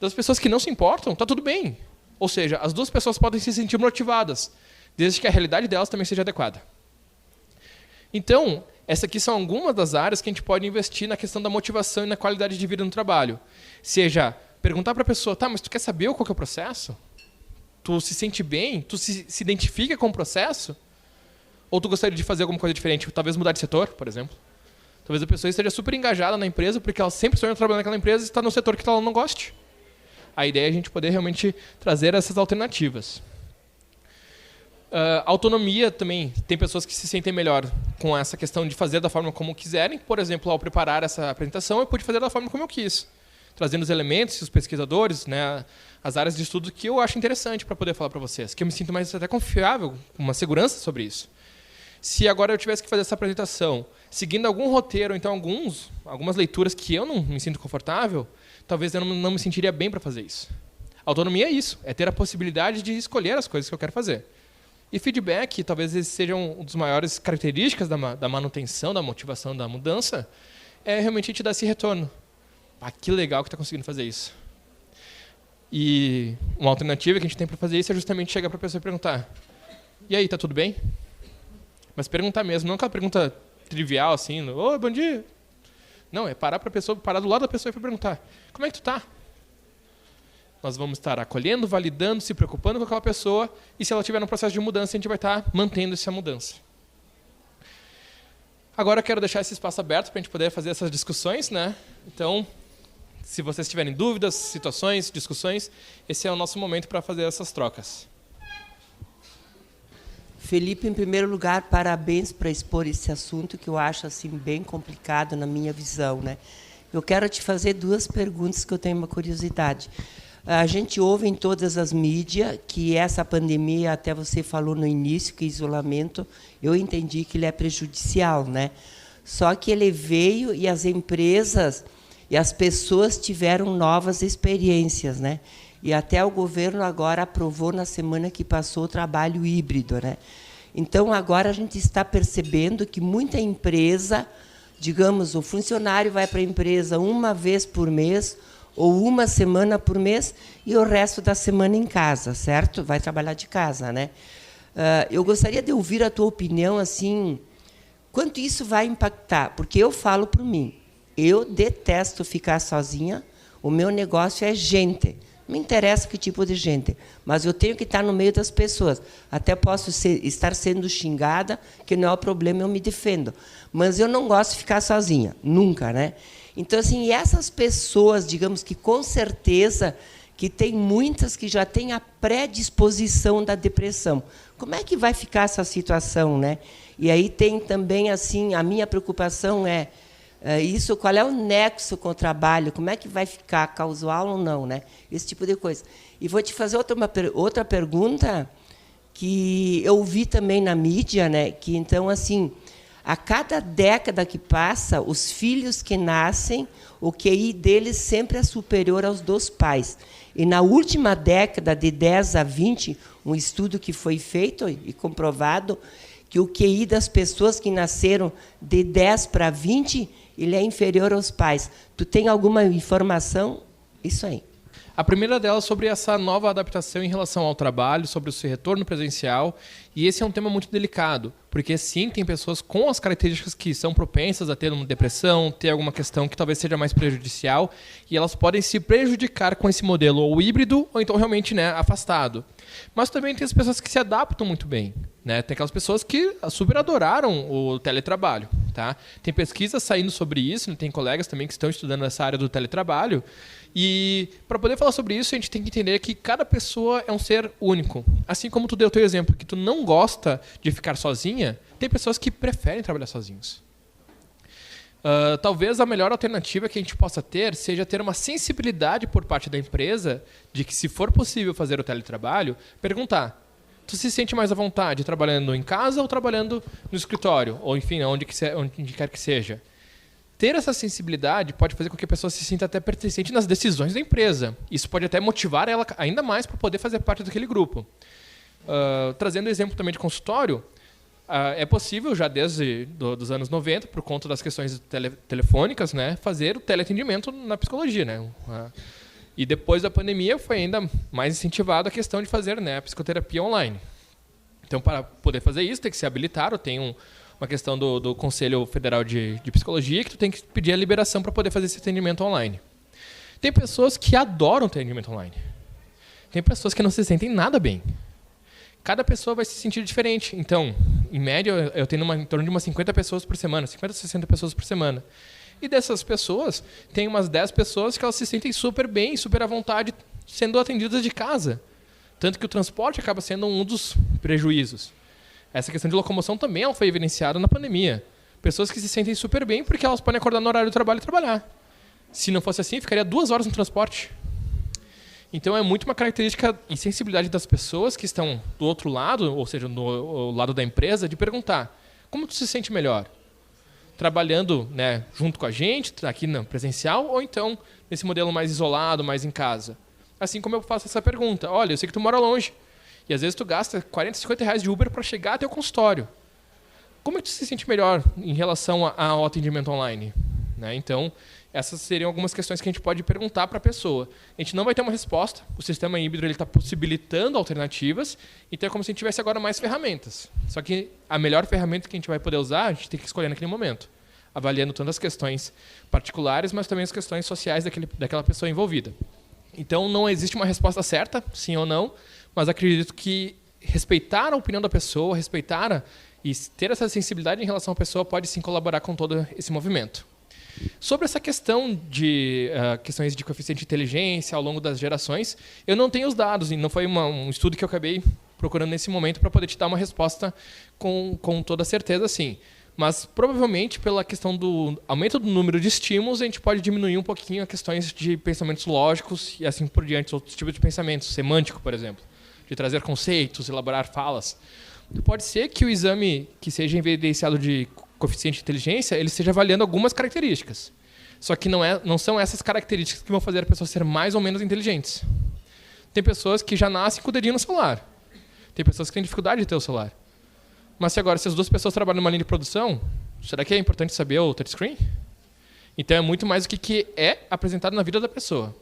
Das pessoas que não se importam, está tudo bem. Ou seja, as duas pessoas podem se sentir motivadas, desde que a realidade delas também seja adequada. Então, essas aqui são algumas das áreas que a gente pode investir na questão da motivação e na qualidade de vida no trabalho. Seja, perguntar para a pessoa, mas tu quer saber qual que é o processo? Tu se sente bem? Tu se identifica com o processo? Ou tu gostaria de fazer alguma coisa diferente? Talvez mudar de setor, por exemplo. Talvez a pessoa esteja super engajada na empresa porque ela sempre sonha trabalhar naquela empresa e está no setor que ela não goste. A ideia é a gente poder realmente trazer essas alternativas. Autonomia também. Tem pessoas que se sentem melhor com essa questão de fazer da forma como quiserem. Por exemplo, ao preparar essa apresentação, eu pude fazer da forma como eu quis. Trazendo os elementos, os pesquisadores, né, as áreas de estudo que eu acho interessante para poder falar para vocês. Que eu me sinto mais até confiável, com uma segurança sobre isso. Se agora eu tivesse que fazer essa apresentação seguindo algum roteiro, ou então algumas leituras que eu não me sinto confortável, talvez eu não me sentiria bem para fazer isso. Autonomia é isso, é ter a possibilidade de escolher as coisas que eu quero fazer. E feedback, talvez esse seja uma das maiores características da manutenção, da motivação, da mudança, é realmente te dar esse retorno. Que legal que está conseguindo fazer isso. E uma alternativa que a gente tem para fazer isso é justamente chegar para a pessoa e perguntar, e aí, tá tudo bem? Mas perguntar mesmo, não aquela pergunta trivial assim, bom dia. Não, é parar do lado da pessoa e perguntar, como é que tu tá? Nós vamos estar acolhendo, validando, se preocupando com aquela pessoa e se ela estiver no processo de mudança, a gente vai estar mantendo essa mudança. Agora eu quero deixar esse espaço aberto para a gente poder fazer essas discussões, né? Então, se vocês tiverem dúvidas, situações, discussões, esse é o nosso momento para fazer essas trocas. Felipe, em primeiro lugar, parabéns por expor esse assunto, que eu acho assim, bem complicado na minha visão, né? Eu quero te fazer 2 perguntas que eu tenho uma curiosidade. A gente ouve em todas as mídias que essa pandemia, até você falou no início, que isolamento, eu entendi que ele é prejudicial, né? Só que ele veio e as empresas e as pessoas tiveram novas experiências, né? E até o governo agora aprovou, na semana que passou, o trabalho híbrido, né? Então, agora a gente está percebendo que muita empresa, digamos, o funcionário vai para a empresa uma vez por mês ou uma semana por mês e o resto da semana em casa, certo? Vai trabalhar de casa, né? Eu gostaria de ouvir a tua opinião, assim, quanto isso vai impactar? Porque eu falo por mim, eu detesto ficar sozinha, o meu negócio é gente. Não me interessa que tipo de gente, mas eu tenho que estar no meio das pessoas. Até posso estar sendo xingada, que não é o problema, eu me defendo. Mas eu não gosto de ficar sozinha, nunca, né? Então, assim, e essas pessoas, digamos que com certeza, que tem muitas que já têm a predisposição da depressão. Como é que vai ficar essa situação, né? E aí tem também, assim, a minha preocupação é isso, qual é o nexo com o trabalho, como é que vai ficar, causal ou não, né? Esse tipo de coisa. E vou te fazer outra pergunta que eu vi também na mídia, né? Que, então, assim, a cada década que passa, os filhos que nascem, o QI deles sempre é superior aos dos pais. E, na última década, de 10 a 20, um estudo que foi feito e comprovado que o QI das pessoas que nasceram de 10 para 20, ele é inferior aos pais. Tu tem alguma informação? Isso aí. A primeira delas sobre essa nova adaptação em relação ao trabalho, sobre o seu retorno presencial. E esse é um tema muito delicado, porque sim, tem pessoas com as características que são propensas a ter uma depressão, ter alguma questão que talvez seja mais prejudicial, e elas podem se prejudicar com esse modelo ou híbrido, ou então realmente, né, afastado. Mas também tem as pessoas que se adaptam muito bem, né? Tem aquelas pessoas que super adoraram o teletrabalho. Tá? Tem pesquisas saindo sobre isso, né? Tem colegas também que estão estudando essa área do teletrabalho. E para poder falar sobre isso, a gente tem que entender que cada pessoa é um ser único. Assim como tu deu o teu exemplo, que tu não gosta de ficar sozinha, tem pessoas que preferem trabalhar sozinhos. Talvez a melhor alternativa que a gente possa ter seja ter uma sensibilidade por parte da empresa de que, se for possível fazer o teletrabalho, perguntar: tu se sente mais à vontade trabalhando em casa ou trabalhando no escritório? Ou, enfim, onde quer que seja. Ter essa sensibilidade pode fazer com que a pessoa se sinta até pertencente nas decisões da empresa. Isso pode até motivar ela ainda mais para poder fazer parte daquele grupo. Trazendo o exemplo também de consultório, é possível, já desde os anos 90, por conta das questões telefônicas, né, fazer o teleatendimento na psicologia, né? E depois da pandemia foi ainda mais incentivado a questão de fazer, né, a psicoterapia online. Então, para poder fazer isso, tem que ser habilitado. Tem uma questão do Conselho Federal de Psicologia, que tu tem que pedir a liberação para poder fazer esse atendimento online. Tem pessoas que adoram atendimento online. Tem pessoas que não se sentem nada bem. Cada pessoa vai se sentir diferente. Então, em média, eu tenho em torno de umas 50 pessoas por semana, 50, 60 pessoas por semana. E dessas pessoas, tem umas 10 pessoas que elas se sentem super bem, super à vontade, sendo atendidas de casa. Tanto que o transporte acaba sendo um dos prejuízos. Essa questão de locomoção também foi evidenciada na pandemia. Pessoas que se sentem super bem porque elas podem acordar no horário do trabalho e trabalhar. Se não fosse assim, ficaria 2 horas no transporte. Então, é muito uma característica e sensibilidade das pessoas que estão do outro lado, ou seja, do lado da empresa, de perguntar: como tu se sente melhor? Trabalhando, né, junto com a gente, aqui no presencial, ou então nesse modelo mais isolado, mais em casa? Assim como eu faço essa pergunta: olha, eu sei que tu mora longe, e às vezes tu gasta 40, 50 reais de Uber para chegar até o consultório. Como é que tu se sente melhor em relação ao atendimento online? Né? Então, essas seriam algumas questões que a gente pode perguntar para a pessoa. A gente não vai ter uma resposta. O sistema híbrido está possibilitando alternativas, então é como se a gente tivesse agora mais ferramentas. Só que a melhor ferramenta que a gente vai poder usar, a gente tem que escolher naquele momento, avaliando tanto as questões particulares, mas também as questões sociais daquela pessoa envolvida. Então, não existe uma resposta certa, sim ou não, mas acredito que respeitar a opinião da pessoa, respeitar e ter essa sensibilidade em relação à pessoa pode sim colaborar com todo esse movimento. Sobre essa questão de questões de coeficiente de inteligência ao longo das gerações, eu não tenho os dados, e não foi um estudo que eu acabei procurando nesse momento para poder te dar uma resposta com toda certeza, sim. Mas, provavelmente, pela questão do aumento do número de estímulos, a gente pode diminuir um pouquinho as questões de pensamentos lógicos e assim por diante, outros tipos de pensamentos, semântico, por exemplo, de trazer conceitos, elaborar falas. Pode ser que o exame que seja evidenciado de coeficiente de inteligência, ele esteja avaliando algumas características. Só que não são essas características que vão fazer a pessoa ser mais ou menos inteligentes. Tem pessoas que já nascem com o dedinho no celular. Tem pessoas que têm dificuldade de ter o celular. Mas se as duas pessoas trabalham numa linha de produção, será que é importante saber o touchscreen? Então é muito mais o que é apresentado na vida da pessoa.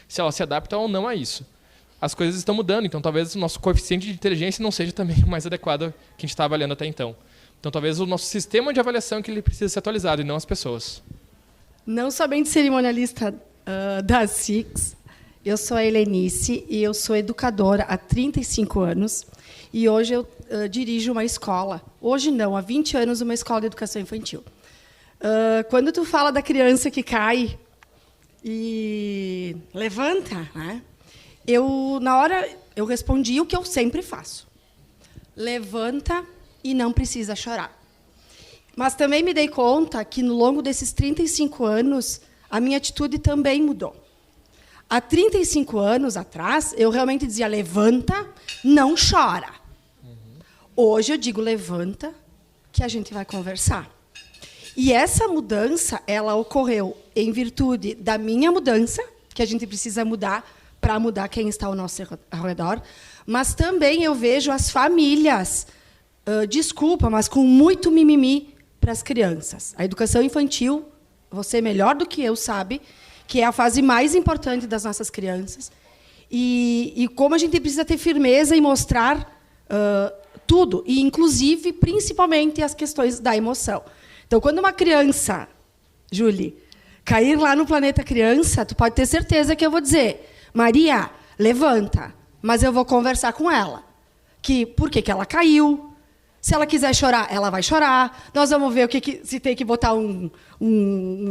Se ela se adapta ou não a isso. As coisas estão mudando, então talvez o nosso coeficiente de inteligência não seja também o mais adequado que a gente está avaliando até então. Então talvez o nosso sistema de avaliação que ele precisa ser atualizado e não as pessoas. Não somente cerimonialista da SICS, eu sou a Helenice e eu sou educadora há 35 anos. E hoje eu dirijo uma escola. Hoje não, há 20 anos, uma escola de educação infantil. Quando tu fala da criança que cai e levanta, né? Na hora, eu respondi o que eu sempre faço. Levanta e não precisa chorar. Mas também me dei conta que, no longo desses 35 anos, a minha atitude também mudou. Há 35 anos atrás, eu realmente dizia, levanta, não chora. Hoje eu digo, levanta, que a gente vai conversar. E essa mudança, ela ocorreu em virtude da minha mudança, que a gente precisa mudar para mudar quem está ao nosso redor, mas também eu vejo as famílias, desculpa, mas com muito mimimi para as crianças. A educação infantil, você melhor do que eu sabe, que é a fase mais importante das nossas crianças, e como a gente precisa ter firmeza e mostrar tudo, e inclusive, principalmente, as questões da emoção. Então, quando uma criança, Julie, cair lá no planeta criança, tu pode ter certeza que eu vou dizer, Maria, levanta, mas eu vou conversar com ela. Por que ela caiu? Se ela quiser chorar, ela vai chorar. Nós vamos ver se tem que botar um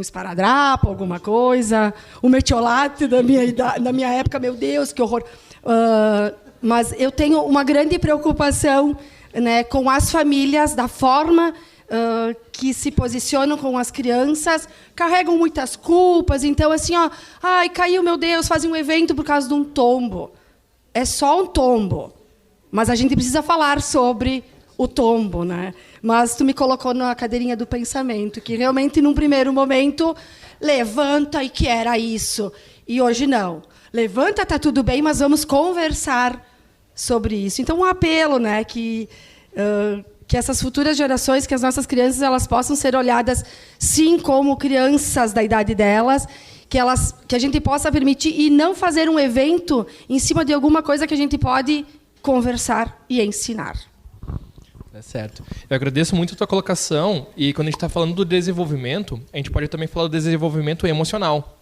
esparadrapo, alguma coisa, um metiolate da minha época, meu Deus, que horror. Mas eu tenho uma grande preocupação, né, com as famílias, da forma que se posicionam com as crianças, carregam muitas culpas. Então, assim, ai, caiu, meu Deus, fazem um evento por causa de um tombo. É só um tombo. Mas a gente precisa falar sobre o tombo, né? Mas tu me colocou na cadeirinha do pensamento, que realmente, num primeiro momento, levanta e que era isso. E hoje não. Levanta, está tudo bem, mas vamos conversar sobre isso. Então, um apelo, né, que essas futuras gerações, que as nossas crianças, elas possam ser olhadas, sim, como crianças da idade delas, que a gente possa permitir e não fazer um evento em cima de alguma coisa que a gente pode conversar e ensinar. É certo. Eu agradeço muito a tua colocação, e quando a gente está falando do desenvolvimento, a gente pode também falar do desenvolvimento emocional.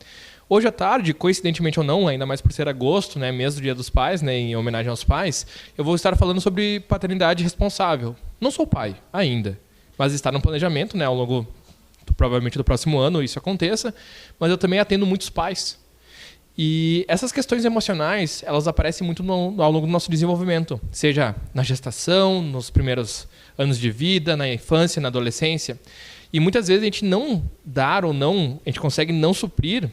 Hoje à tarde, coincidentemente ou não, ainda mais por ser agosto, né, mês do Dia dos Pais, né, em homenagem aos pais, eu vou estar falando sobre paternidade responsável. Não sou pai ainda, mas está no planejamento, né, ao longo, provavelmente, do próximo ano isso aconteça, mas eu também atendo muitos pais. E essas questões emocionais, elas aparecem muito ao longo do nosso desenvolvimento, seja na gestação, nos primeiros anos de vida, na infância, na adolescência. E muitas vezes a gente não dá ou não, a gente consegue não suprir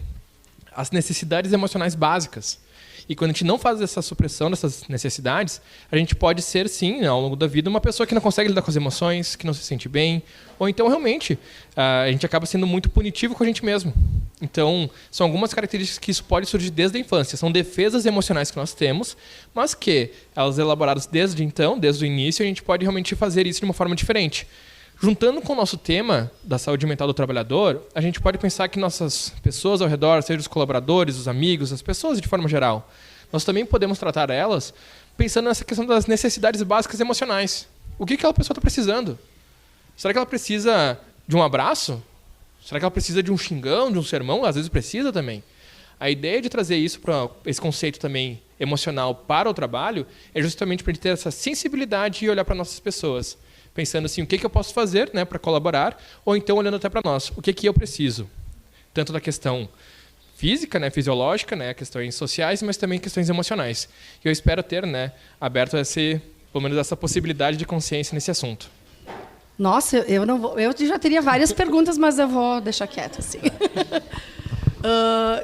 as necessidades emocionais básicas. E quando a gente não faz essa supressão dessas necessidades, a gente pode ser, sim, ao longo da vida, uma pessoa que não consegue lidar com as emoções, que não se sente bem, ou então, realmente, a gente acaba sendo muito punitivo com a gente mesmo. Então, são algumas características que isso pode surgir desde a infância. São defesas emocionais que nós temos, mas que, elas elaboradas desde então, desde o início, a gente pode realmente fazer isso de uma forma diferente. Juntando com o nosso tema da saúde mental do trabalhador, a gente pode pensar que nossas pessoas ao redor, seja os colaboradores, os amigos, as pessoas de forma geral, nós também podemos tratar elas pensando nessa questão das necessidades básicas emocionais. O que aquela pessoa está precisando? Será que ela precisa de um abraço? Será que ela precisa de um xingão, de um sermão? Às vezes precisa também. A ideia de trazer isso para esse conceito também emocional para o trabalho é justamente para a gente ter essa sensibilidade e olhar para nossas pessoas. Pensando assim, o que eu posso fazer, né, para colaborar, ou então olhando até para nós, o que eu preciso. Tanto da questão física, né, fisiológica, né, questões sociais, mas também questões emocionais. Eu espero ter, né, aberto esse pelo menos essa possibilidade de consciência nesse assunto. Nossa, eu não vou, eu já teria várias perguntas, mas eu vou deixar quieto assim.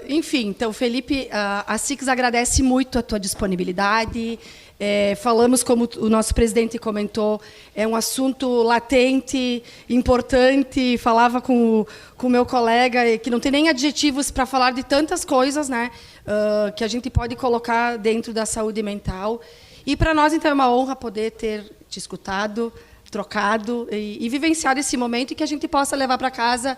Enfim, então, Felipe, a SICS agradece muito a tua disponibilidade. Falamos, como o nosso presidente comentou, é um assunto latente, importante. Falava com o meu colega que não tem nem adjetivos para falar de tantas coisas, né, que a gente pode colocar dentro da saúde mental. E para nós, então, é uma honra poder ter te escutado, trocado e vivenciado esse momento e que a gente possa levar para casa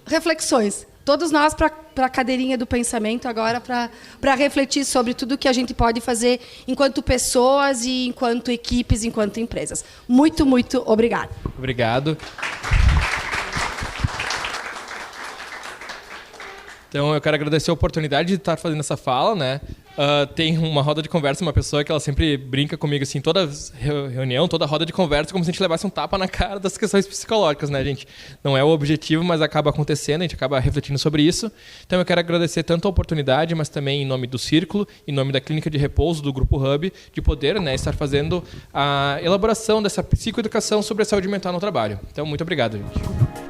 reflexões. Todos nós para a cadeirinha do pensamento agora, para refletir sobre tudo que a gente pode fazer enquanto pessoas e enquanto equipes, enquanto empresas. Muito, muito obrigada. Obrigado. Então, eu quero agradecer a oportunidade de estar fazendo essa fala, né? Tem uma roda de conversa, uma pessoa que ela sempre brinca comigo, assim, toda reunião, toda roda de conversa, como se a gente levasse um tapa na cara das questões psicológicas, né, gente? Não é o objetivo, mas acaba acontecendo, a gente acaba refletindo sobre isso. Então, eu quero agradecer tanto a oportunidade, mas também em nome do Círculo, em nome da Clínica de Repouso, do Grupo Hub, de poder, né, estar fazendo a elaboração dessa psicoeducação sobre a saúde mental no trabalho. Então, muito obrigado, gente.